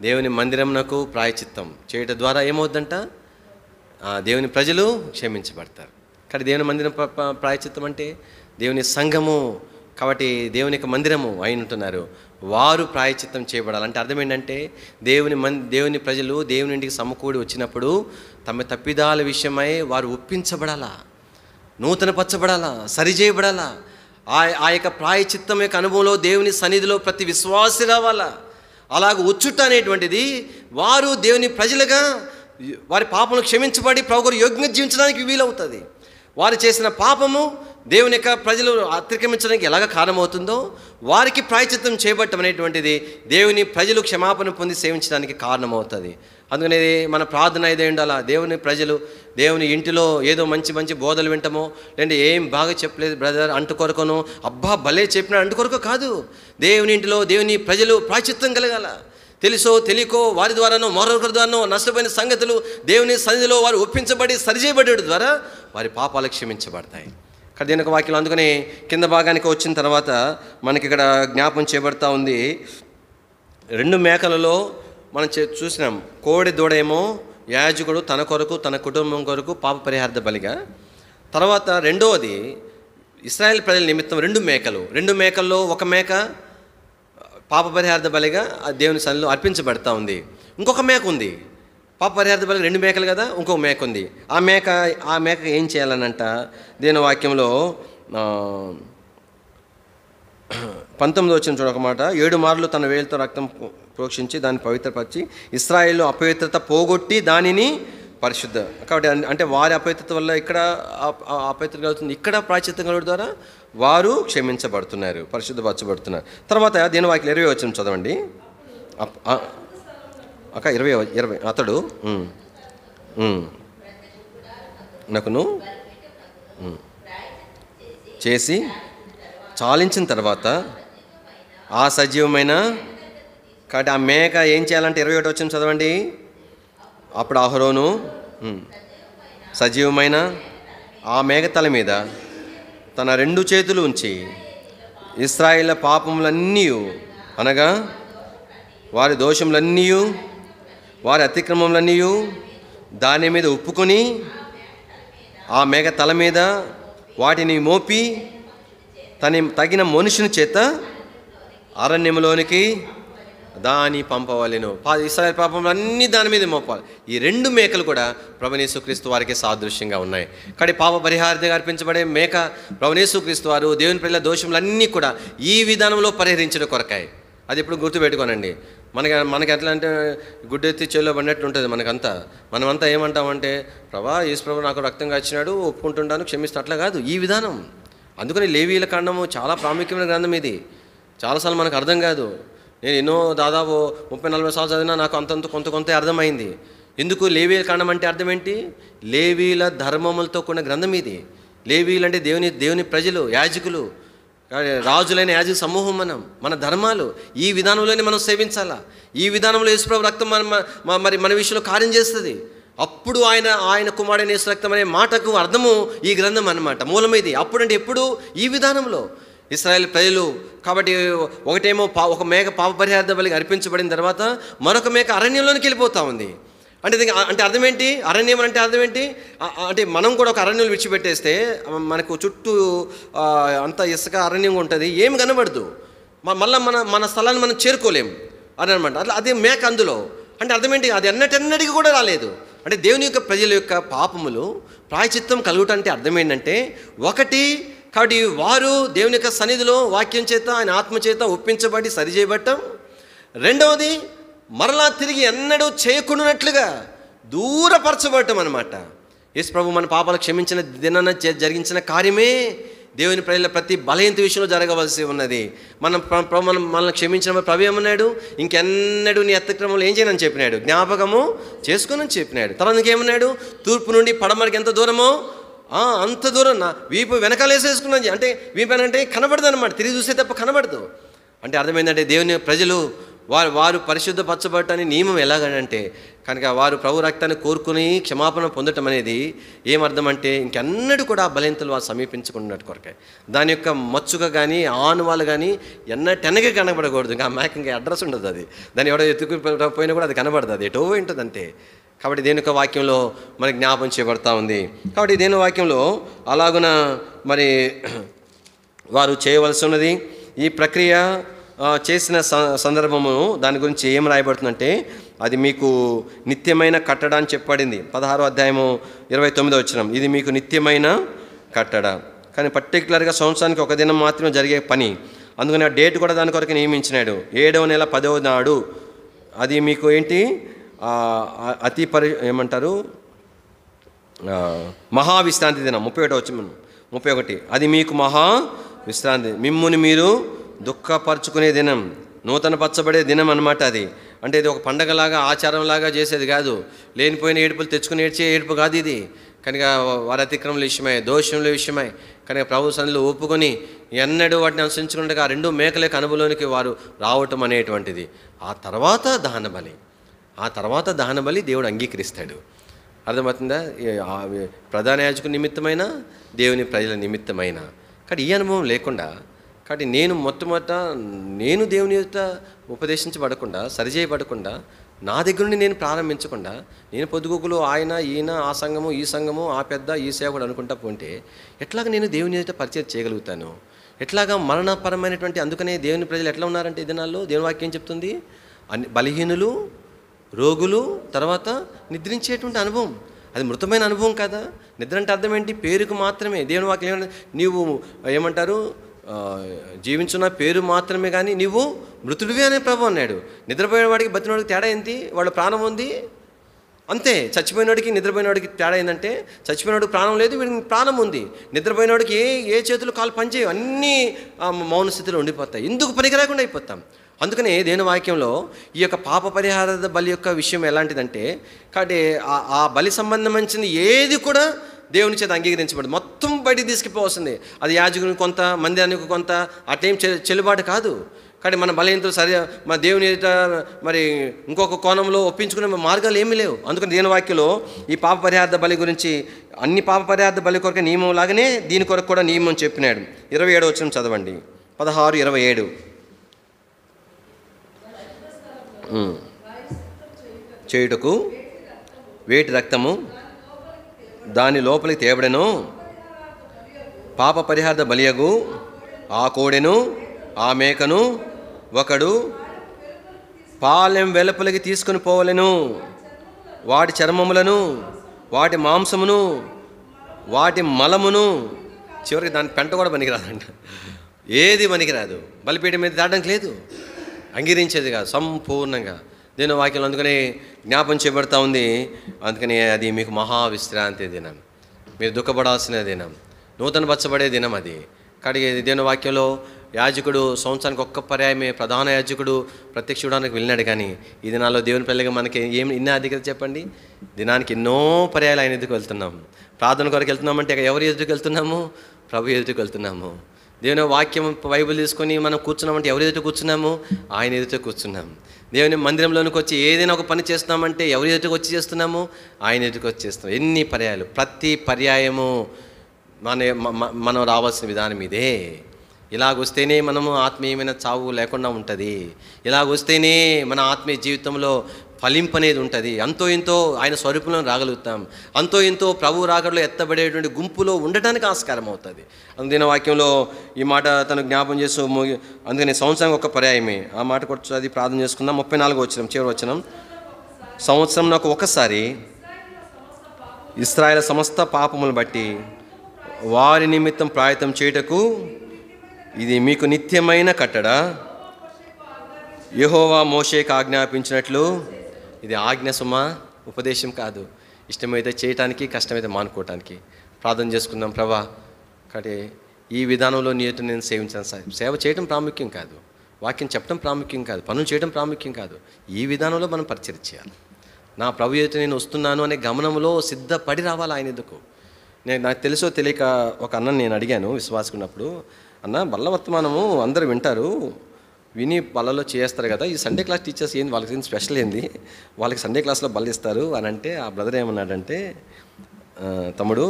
[SPEAKER 2] దేవుని మందిరమునకు ప్రాయచిత్తం చేయటం ద్వారా ఏమవుద్దంట, దేవుని ప్రజలు క్షమించబడతారు. కానీ దేవుని మందిరం ప్రాయచిత్తం అంటే దేవుని సంఘము, కాబట్టి దేవుని యొక్క మందిరము అయి ఉంటున్నారు, వారు ప్రాయచిత్తం చేయబడాలి. అర్థం ఏంటంటే దేవుని ప్రజలు దేవుని ఇంటికి సమకూడి వచ్చినప్పుడు తమ తప్పిదాల విషయమై వారు ఒప్పించబడాలా, నూతనపరచబడాలా, సరిచేయబడాలా. ఆ యొక్క ప్రాయచిత్తం యొక్క అనుభవంలో దేవుని సన్నిధిలో ప్రతి విశ్వాసి రావాలా. అలాగ వచ్చుట అనేటువంటిది వారు దేవుని ప్రజలుగా వారి పాపములు క్షమించబడి ప్రభువు యోగ్యంగా జీవించడానికి వీలవుతుంది. వారు చేసిన పాపము దేవుని యొక్క ప్రజలు అతిక్రమించడానికి ఎలాగ కారణమవుతుందో వారికి ప్రాయచిత్తం చేపట్టం అనేటువంటిది దేవుని ప్రజలు క్షమాపణ పొంది సేవించడానికి కారణమవుతుంది. అందుకనే మన ప్రార్థన ఇదే ఉండాలా, దేవుని ప్రజలు దేవుని ఇంటిలో ఏదో మంచి మంచి బోధలు వింటామో, లేదంటే ఏం బాగా చెప్పలేదు బ్రదర్ అంటు కొరకను, అబ్బా భలే చెప్పినా అంటు కొరకు కాదు. దేవుని ఇంటిలో దేవుని ప్రజలు ప్రాయచిత్తం కలగాల. తెలుసో తెలియకో వారి ద్వారానో మరొకరి ద్వారానో నష్టపోయిన సంగతులు దేవుని సన్నిధిలో వారు ఒప్పించబడి సరిచేయబడేడు ద్వారా వారి పాపాలు క్షమించబడతాయి. ఇక్కడ దీని ఒక వాక్యం. అందుకని కింద భాగానికి వచ్చిన తర్వాత మనకి ఇక్కడ జ్ఞాపం చేయబడతా ఉంది. 2 మేకలలో మనం చూసినాం. కోడి దూడ ఏమో యాజకుడు తన కొరకు తన కుటుంబం కొరకు పాప పరిహార్థ బలిగా, తర్వాత రెండవది ఇశ్రాయేల్ ప్రజల నిమిత్తం 2 మేకలు. 2 మేకల్లో ఒక మేక పాప పరిహార్థ బలిగా దేవుని సన్నిధిలో అర్పించబడతా ఉంది. ఇంకొక మేక ఉంది పాప పరిహార్థ బలిగా, 2 మేకలు కదా, ఇంకొక మేక ఉంది. ఆ మేక ఏం చేయాలనంట దేవుని వాక్యంలో 19 వచ్చిన చూడొక మాట. 7 మార్లు తన వేలుతో రక్తం ప్రోక్షించి దాన్ని పవిత్రపరిచి ఇశ్రాయేలు అపవిత్రత పోగొట్టి దానిని పరిశుద్ధ. కాబట్టి అంటే వారి అపవిత్రత వల్ల ఇక్కడ అపవిత్రత కలుగుతుంది, ఇక్కడ ప్రాయశ్చిత్తం కలుగుట ద్వారా వారు క్షమించబడుతున్నారు, పరిశుద్ధపరచబడుతున్నారు. తర్వాత దీని వాక్యం 20 వచ్చిన చదవండి అక్క. 20 అతడు నాకును చేసి చాలించిన తర్వాత ఆ సజీవమైన, కాబట్టి ఆ మేక ఏం చేయాలంటే 21 వచ్చిన చదవండి. అప్పుడు అహరోను సజీవమైన ఆ మేక తల మీద తన 2 చేతులు ఉంచి ఇశ్రాయేలు పాపములన్నీ అనగా వారి దోషములన్నీ వారి అతిక్రమములన్నీ దాని మీద ఒప్పుకొని ఆ మేక తల మీద వాటిని మోపి తగిన మనుషుని చేత అరణ్యములోనికి దాని పంపవలెను. ఇశ్రాయేలు పాపములన్నీ దాని మీద మోపాలి. ఈ 2 మేకలు కూడా ప్రభువైన యేసుక్రీస్తు వారికి సాదృశ్యంగా ఉన్నాయి. కానీ పాప పరిహార్థంగా అర్పించబడే మేక ప్రభువైన యేసుక్రీస్తు వారు దేవుని ప్రజల దోషములన్నీ కూడా ఈ విధానంలో పరిహరించడం కొరకాయి. అది ఇప్పుడు గుర్తుపెట్టుకోనండి. మనకి ఎట్లా అంటే గుడ్డెత్తి చేలో పడినట్టు ఉంటుంది మనకంతా. మనమంతా ఏమంటామంటే యేసు ప్రభు నాకు రక్తంగా ఇచ్చినాడు, ఒప్పుకుంటుంటాను, క్షమిస్తా, అట్లా కాదు ఈ విధానం. అందుకని లేవీయుల కాండము చాలా ప్రాముఖ్యమైన గ్రంథం. ఇది చాలాసార్లు మనకు అర్థం కాదు. నేను ఎన్నో దాదాపు 30-40 సార్లు చదివినా నాకు కొంత అర్థమైంది. ఎందుకు లేవీయుల కాండం అంటే అర్థం ఏంటి? లేవీయుల ధర్మములతో కూడిన గ్రంథం ఇది. లేవీయులు అంటే దేవుని ప్రజలు, యాజకులు, రాజులైన యాజక సమూహం. మన ధర్మాలు ఈ విధానంలోనే మనం సేవించాలా. ఈ విధానంలో యేసుప్రభు రక్తం మరి మన విషయంలో కార్యం చేస్తుంది. అప్పుడు ఆయన కుమారుడైన యేసు రక్తం అనే మాటకు అర్థము ఈ గ్రంథం అన్నమాట, మూలం ఇది. అప్పుడంటే ఎప్పుడు ఈ విధానంలో ఇశ్రాయేల్ ప్రజలు. కాబట్టి ఒకటేమో ఒక మేక పాప పరిహార్థ బలిగా అర్పించబడిన తర్వాత మరొక మేక అరణ్యంలోనికి వెళ్ళిపోతూ ఉంది. అంటే అర్థం ఏంటి? అరణ్యం అంటే అర్థం ఏంటి? అంటే మనం కూడా ఒక అరణ్యం విడిచిపెట్టేస్తే మనకు చుట్టూ అంత ఇసుక అరణ్యంగా ఉంటుంది, ఏమి కనబడదు, మళ్ళీ మన స్థలాన్ని మనం చేరుకోలేము అని అనమాట. అట్లా అదే మేక అందులో. అంటే అర్థం ఏంటి? అది ఎన్నటికి కూడా రాలేదు. అంటే దేవుని యొక్క ప్రజల యొక్క పాపములు ప్రాయచిత్తం కలుగుట అంటే అర్థం ఏంటంటే, ఒకటి, కాబట్టి వారు దేవుని యొక్క సన్నిధిలో వాక్యం చేత ఆయన ఆత్మ చేత ఒప్పించబడి సరిచేయబట్టం. రెండవది, మరలా తిరిగి ఎన్నడూ చేయకుండానట్లుగా దూరపరచబడటం అనమాట. యేసు ప్రభు మన పాపాలు క్షమించిన దినాన జరిగించిన కార్యమే దేవుని ప్రజల ప్రతి బలహీనత విషయంలో జరగవలసి ఉన్నది. మనల్ని క్షమించిన ప్రభు ఏమన్నాడు? ఇంకెన్నడూ నీ అతిక్రమంలో ఏం చేయనని చెప్పినాడు, జ్ఞాపకము చేసుకుని చెప్పినాడు. తర్వాత ఇంకేమన్నాడు? తూర్పు నుండి పడమరకి ఎంత దూరమో అంత దూరం నా వీపు వెనకాల వేసేసుకున్నాను అంటే వీపు అంటే కనబడదు అనమాట, తిరిగి చూసే తప్ప కనబడదు. అంటే అర్థమైందంటే దేవుని ప్రజలు వారు పరిశుద్ధపరచబడటానికి నియమం ఎలాగంటే కనుక వారు ప్రభు రక్తాన్ని కోరుకుని క్షమాపణ పొందటం అనేది ఏమర్థం అంటే ఇంకెన్నడూ కూడా ఆ బలహీనతలు వారు సమీపించుకున్నట్టు కొరకే. దాని యొక్క మచ్చుగా కానీ ఆనువాలు కానీ ఎన్నటెనగా కనబడకూడదు. ఇంకా మ్యాక్ ఇంకా అడ్రస్ ఉండదు, అది దాన్ని ఎవడో ఎత్తుకుపోయినా కూడా అది కనబడదు, అది ఎటో ఉంటుంది అంతే. కాబట్టి దేని యొక్క వాక్యంలో మనకి జ్ఞాపం చేయబడతా ఉంది. కాబట్టి దేని వాక్యంలో అలాగున మరి వారు చేయవలసి ఉన్నది. ఈ ప్రక్రియ చేసిన సందర్భము దాని గురించి ఏం రాయబడుతుందంటే అది మీకు నిత్యమైన కట్టడ అని చెప్పబడింది. 16వ అధ్యాయము 29వ వచనం, ఇది మీకు నిత్యమైన కట్టడ. కానీ పర్టికులర్గా సంవత్సరానికి ఒక దినం మాత్రమే జరిగే పని, అందుకని ఆ డేట్ కూడా దాని కొరకు నియమించినాడు. 7వ నెల 10వ నాడు అది మీకు ఏంటి అతి ఏమంటారు మహావిశ్రాంతి దినం. 31 అది మీకు మహా విశ్రాంతి, మిమ్ముని మీరు దుఃఖపరచుకునే దినం, నూతన పరచబడే దినం అన్నమాట. అది అంటే ఇది ఒక పండగలాగా ఆచారంలాగా చేసేది కాదు, లేనిపోయిన ఏడుపులు తెచ్చుకుని ఏడ్చే ఏడుపు కాదు ఇది. కనుక వారి అతిక్రమల విషయమై దోషముల విషయమై కనుక ప్రభు సన్నిధిలో ఒప్పుకొని ఎన్నడూ వాటిని అనుసరించుకుంటే ఆ 2 మేకల యొక్క అనుభవంలోనికి వారు రావటం అనేటువంటిది. ఆ తర్వాత దహన బలి దేవుడు అంగీకరిస్తాడు. అర్థమవుతుందా? ప్రధాన యాజకుని నిమిత్తమైన దేవుని ప్రజల నిమిత్తమైన. కానీ ఈ అనుభవం లేకుండా కాబట్టి నేను దేవుని యొక్క ఉపదేశించబడకుండా సరిచేయబడకుండా నా దగ్గర నుండి నేను ప్రారంభించకుండా నేను పొద్దుగుకులు ఆయన ఈయన ఆ సంఘము ఈ సంఘము ఆ పెద్ద ఈ సేవకుడు అనుకుంటా పోంటే ఎట్లాగా నేను దేవుని యొక్క పరిచయం చేయగలుగుతాను? ఎట్లాగా మరణపరమైనటువంటి అందుకనే దేవుని ప్రజలు ఎట్లా ఉన్నారంటే ఈ దినాల్లో దేవుని వాక్యం చెప్తుంది బలహీనులు, రోగులు, తర్వాత నిద్రించేటువంటి అనుభవం. అది మృతమైన అనుభవం కదా. నిద్ర అంటే అర్థం ఏంటి? పేరుకు మాత్రమే. దేవుని వాక్యం ఏమంటే నీవు ఏమంటారు జీవించున్న పేరు మాత్రమే కానీ నీవు మృతుడివే అనే ప్రభు అన్నాడు. నిద్రపోయేవాడికి బతినవాడికి తేడా ఏంటి? వాడు ప్రాణం ఉంది అంతే. చచ్చిపోయినవాడికి నిద్రపోయినవాడికి తేడా ఏంటంటే చచ్చిపోయినవాడికి ప్రాణం లేదు, వీడికి ప్రాణం ఉంది. నిద్రపోయినవాడికి ఏ చేతులు కాలు పనిచేయవు, అన్నీ మౌన స్థితిలో ఉండిపోతాయి, ఎందుకు పనికిరాకుండా అయిపోతాం. అందుకనే దేవుని వాక్యంలో ఈ యొక్క పాప పరిహార బలి యొక్క విషయం ఎలాంటిదంటే కాబట్టి ఆ బలి సంబంధించిన ఏది కూడా దేవుని చేత అంగీకరించబడదు, మొత్తం బయటికి తీసుకుపోవాల్సింది. అది యాజకునికి కొంత, మందిరానికి కొంత, అటేం చెల్లుబాటు కాదు. కానీ మన బలహీనతలు మన దేవుని మరి ఇంకొక కోణంలో ఒప్పించుకునే మార్గాలు ఏమీ లేవు. అందుకని దేవుని వాక్యంలో ఈ పాప పరిహార బలి గురించి అన్ని పాప పరిహార బలి కొరకు నియమం లాగానే దీని కొరకు కూడా నియమం చెప్పినాడు. 27వ వచనం చదవండి. 16:27 చేయుటకు వేటి రక్తము దాని లోపలికి తేబడెను, పాప పరిహార బలియగు ఆ కోడెను ఆ మేకను ఒకడు పాలెం వెలుపలికి తీసుకుని పోవలెను, వాటి చర్మములను వాటి మాంసమును వాటి మలమును, చివరికి దాని పెంట కూడా పనికిరాదంట, ఏది పనికిరాదు. బలిపీఠం మీద దాడడానికి లేదు, అంగీకరించేది కాదు సంపూర్ణంగా దేవుని వాక్యం. అందుకనే జ్ఞాపం చేయబడతా ఉంది. అందుకని అది మీకు మహావిశ్రాంతి దినం, మీరు దుఃఖపడాల్సిన దినం, నూతన పరచబడే దినం అది. కాబట్టి దేవుని వాక్యంలో యాజకుడు సంవత్సరానికి ఒక్క పర్యాయమే ప్రధాన యాజకుడు ప్రత్యక్షడానికి వెళ్ళినాడు. కానీ ఈ దినాల్లో దేవుని పిల్లగా మనకి ఇన్ని అధికత చెప్పండి. దినానికి ఎన్నో పర్యాయాలు ఆయన ఎదురుకు వెళ్తున్నాం. ప్రార్థన కొరకు వెళ్తున్నామంటే ఎవరి ఎదురుకు వెళ్తున్నాము? ప్రభు ఎదురుకు వెళ్తున్నాము. దేవుని వాక్యం బైబిల్ తీసుకొని మనం కూర్చున్నామంటే ఎవరి ఎదుట కూర్చున్నాము? ఆయన ఎదుట కూర్చున్నాం. దేవుని మందిరంలోనికి వచ్చి ఏదైనా ఒక పని చేస్తున్నామంటే ఎవరి ఎదుటికి వచ్చి చేస్తున్నాము? ఆయన ఎదుటికి వచ్చి చేస్తున్నాం. ఎన్ని పర్యాయాలు, ప్రతి పర్యాయము మనం రావాల్సిన విధానం ఇదే. ఇలాగొస్తేనే మనము ఆత్మీయమైన చావు లేకుండా ఉంటుంది. ఇలాగొస్తేనే మన ఆత్మీయ జీవితంలో ఫలింపనేది ఉంటుంది. అంతో ఇంతో ఆయన స్వరూపంలో రాగలుగుతాం. అంతో ఇంతో ప్రభు రాకడలో ఎత్తబడేటువంటి గుంపులో ఉండటానికి ఆస్కారం అవుతుంది. అందుకని వాక్యంలో ఈ మాట తను జ్ఞాపం చేస్తూ అందుకని సంవత్సరం ఒక పర్యాయమే ఆ మాట కొట్టి అది ప్రార్థన చేసుకుందాం. 34వ వచనం చివరి వచనం, సంవత్సరం నాకు ఒకసారి ఇశ్రాయేలు సమస్త పాపములు బట్టి వారి నిమిత్తం ప్రాయత్నం చేయుటకు ఇది మీకు నిత్యమైన కట్టడ, యెహోవా మోషేకు ఆజ్ఞాపించినట్లు. ఇది ఆజ్ఞ సుమ, ఉపదేశం కాదు. ఇష్టమైతే చేయటానికి, కష్టమైతే మానుకోవటానికి. ప్రార్థన చేసుకుందాం. ప్రభా కాబట్టి ఈ విధానంలో నీతో నేను సేవించాను సార్. సేవ చేయడం ప్రాముఖ్యం కాదు, వాక్యం చెప్పడం ప్రాముఖ్యం కాదు, పనులు చేయడం ప్రాముఖ్యం కాదు. ఈ విధానంలో మనం పరిచయం చేయాలి. నా ప్రభు ఎదుట నేను వస్తున్నాను అనే గమనంలో సిద్ధపడి రావాలి ఆయన ఎదుకు. నాకు తెలుసో తెలియక ఒక అన్నని నేను అడిగాను విశ్వాసుకున్నప్పుడు, అన్న బల్ల వర్తమానము అందరూ వింటారు, విని బల్లలో చేస్తారు కదా, ఈ సండే క్లాస్ టీచర్స్ ఏంది, వాళ్ళకి ఏంది స్పెషల్ ఏంది, వాళ్ళకి సండే క్లాస్లో బల్ల ఇస్తారు అని అంటే, ఆ బ్రదర్ ఏమన్నాడంటే, తమ్ముడు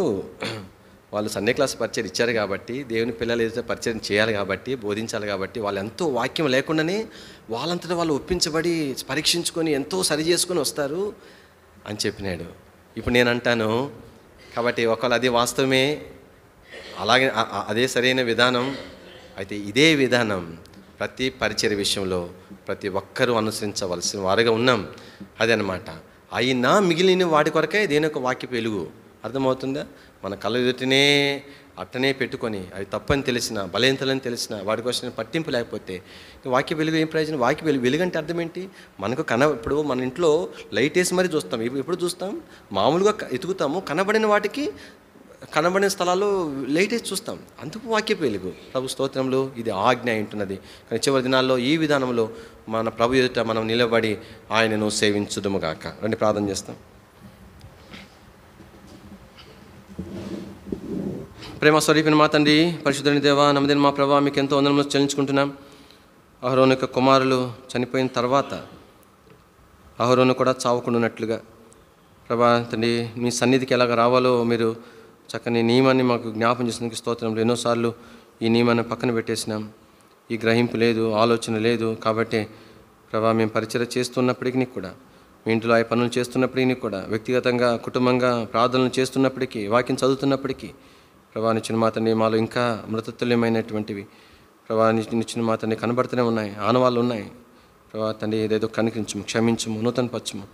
[SPEAKER 2] వాళ్ళు సండే క్లాస్ పరిచయం ఇచ్చారు కాబట్టి, దేవుని పిల్లలు ఏదైతే పరిచయం చేయాలి కాబట్టి, బోధించాలి కాబట్టి, వాళ్ళు ఎంతో వాక్యం లేకుండానే వాళ్ళంతటా వాళ్ళు ఒప్పించబడి పరీక్షించుకొని ఎంతో సరి చేసుకొని వస్తారు అని చెప్పినాడు. ఇప్పుడు నేను అంటాను, కాబట్టి ఒకవేళ అది వాస్తవమే, అలాగే అదే సరైన విధానం అయితే, ఇదే విధానం ప్రతి పరిచర్య విషయంలో ప్రతి ఒక్కరూ అనుసరించవలసిన వారుగా ఉన్నాం. అదనమాట. అయినా మిగిలిన వాటి కొరకే దేని యొక్క వాక్యపు వెలుగు. అర్థమవుతుందా? మన కళ్ళ ఎదుటినే అట్టనే పెట్టుకొని అవి తప్పని తెలిసిన, బలహీనతలని తెలిసిన, వాటి కోసం పట్టింపు లేకపోతే వాక్య వెలుగు ఏం ప్రయోజనం? వాక్య వెలుగు అంటే అర్థం ఏంటి? మనకు ఇప్పుడు మన ఇంట్లో లైట్ వేసి మరీ చూస్తాం. ఎప్పుడు చూస్తాం? మామూలుగా ఎతుకుతాము, కనబడిన వాటికి, కనబడిన స్థలాల్లో లైట్ వేసి చూస్తాం. అందుకు వాక్యపు వెలుగు. ప్రభు స్తోత్రంలో ఇది ఆజ్ఞ ఉంటున్నది. కానీ చివరి దినాల్లో ఈ విధానంలో మన ప్రభు ఎదుట మనం నిలబడి ఆయనను సేవించుదుముగాక. రండి ప్రార్థన చేస్తాం. ప్రేమ స్వరూపిన మా తండ్రి, పరిశుద్ధుని దేవా, నమ్మదిన మా ప్రభా, మీకు ఎంతో వందనములు చెల్లించుకుంటున్నాం. అహరోను యొక్క కుమారులు చనిపోయిన తర్వాత అహరోను కూడా చావుకుంటున్నట్లుగా ప్రభా తండ్రి, మీ సన్నిధికి ఎలాగ రావాలో మీరు చక్కని నియమాన్ని మాకు జ్ఞాపం చేసినందుకు స్తోత్రంలో. ఎన్నోసార్లు ఈ నియమాన్ని పక్కన పెట్టేసినాం. ఈ గ్రహింపు లేదు, ఆలోచన లేదు. కాబట్టి ప్రభా, మేము పరిచయం చేస్తున్నప్పటికీ కూడా, మీ ఇంట్లో ఆ పనులు చేస్తున్నప్పటికీ కూడా, వ్యక్తిగతంగా కుటుంబంగా ప్రార్థనలు చేస్తున్నప్పటికీ, వాక్యం చదువుతున్నప్పటికీ ప్రభా, నిచ్చిన మాతని మాలో ఇంకా మృతతుల్యమైనటువంటివి ప్రభా, నిచ్చిన మాతని కనబడుతూనే ఉన్నాయి, ఆనవాళ్ళు ఉన్నాయి. ప్రభా తండ్రి, ఏదేదో కనికరించము, క్షమించము, నూతనపరచము.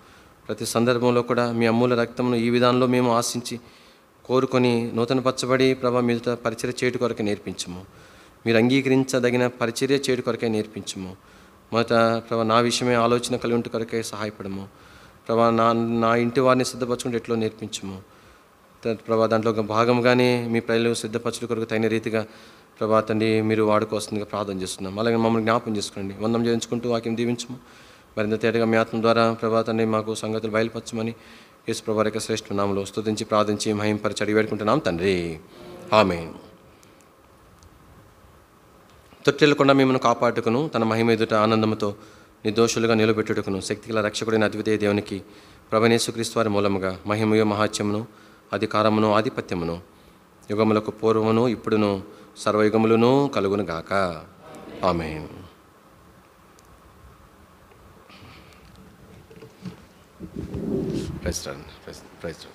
[SPEAKER 2] ప్రతి సందర్భంలో కూడా మీ అమూల్య రక్తమును ఈ విధానంలో మేము ఆశించి కోరుకొని నూతనపరచబడి ప్రభా, మీతో పరిచర్య చేయటి కొరకే నేర్పించము. మీరు అంగీకరించదగిన పరిచర్య చేయటి కొరకే నేర్పించము. మొదట ప్రభా, నా విషయమే ఆలోచన కలిగి ఉంటే కొరకే సహాయపడము. ప్రభా, నా ఇంటి వారిని సిద్ధపరచుకుంటే ఎట్లో నేర్పించము. ప్రభా, దాంట్లో ఒక భాగంగానే మీ ప్రజలు సిద్ధపరచుల కొరకు తగిన రీతిగా ప్రభా తండ్రి మీరు వాడుకోవస్తుందిగా ప్రార్థన చేస్తున్నాం. అలాగే మమ్మల్ని జ్ఞాపం చేసుకోండి. వందం చేయించుకుంటూ వాక్యం దీవించము. మరింత తేటగా మీ ఆత్మ ద్వారా ప్రభా తండ్రి మాకు సంగతులు బయలుపరచమని యేసు ప్రభు యొక్క శ్రేష్ఠ నామములో స్తుతించి ప్రార్థించి మహింపరిచి అడిగి వేడుకుంటున్నాం తండ్రి. ఆమేన్. తొట్టెలకుండా మిమ్మల్ని కాపాడుకును, తన మహిమ ఎదుట ఆనందముతో నిర్దోషులుగా నిలబెట్టుటకును శక్తిగల రక్షకుడైన అద్వితీయ దేవునికి ప్రభువైన యేసుక్రీస్తు వారి మూలముగా మహిమయు మహాత్యమును అధికారమును ఆధిపత్యమును యుగములకు పూర్వమును ఇప్పుడును సర్వయుగములను కలుగునుగాక. ఆమేన్. Praise lord.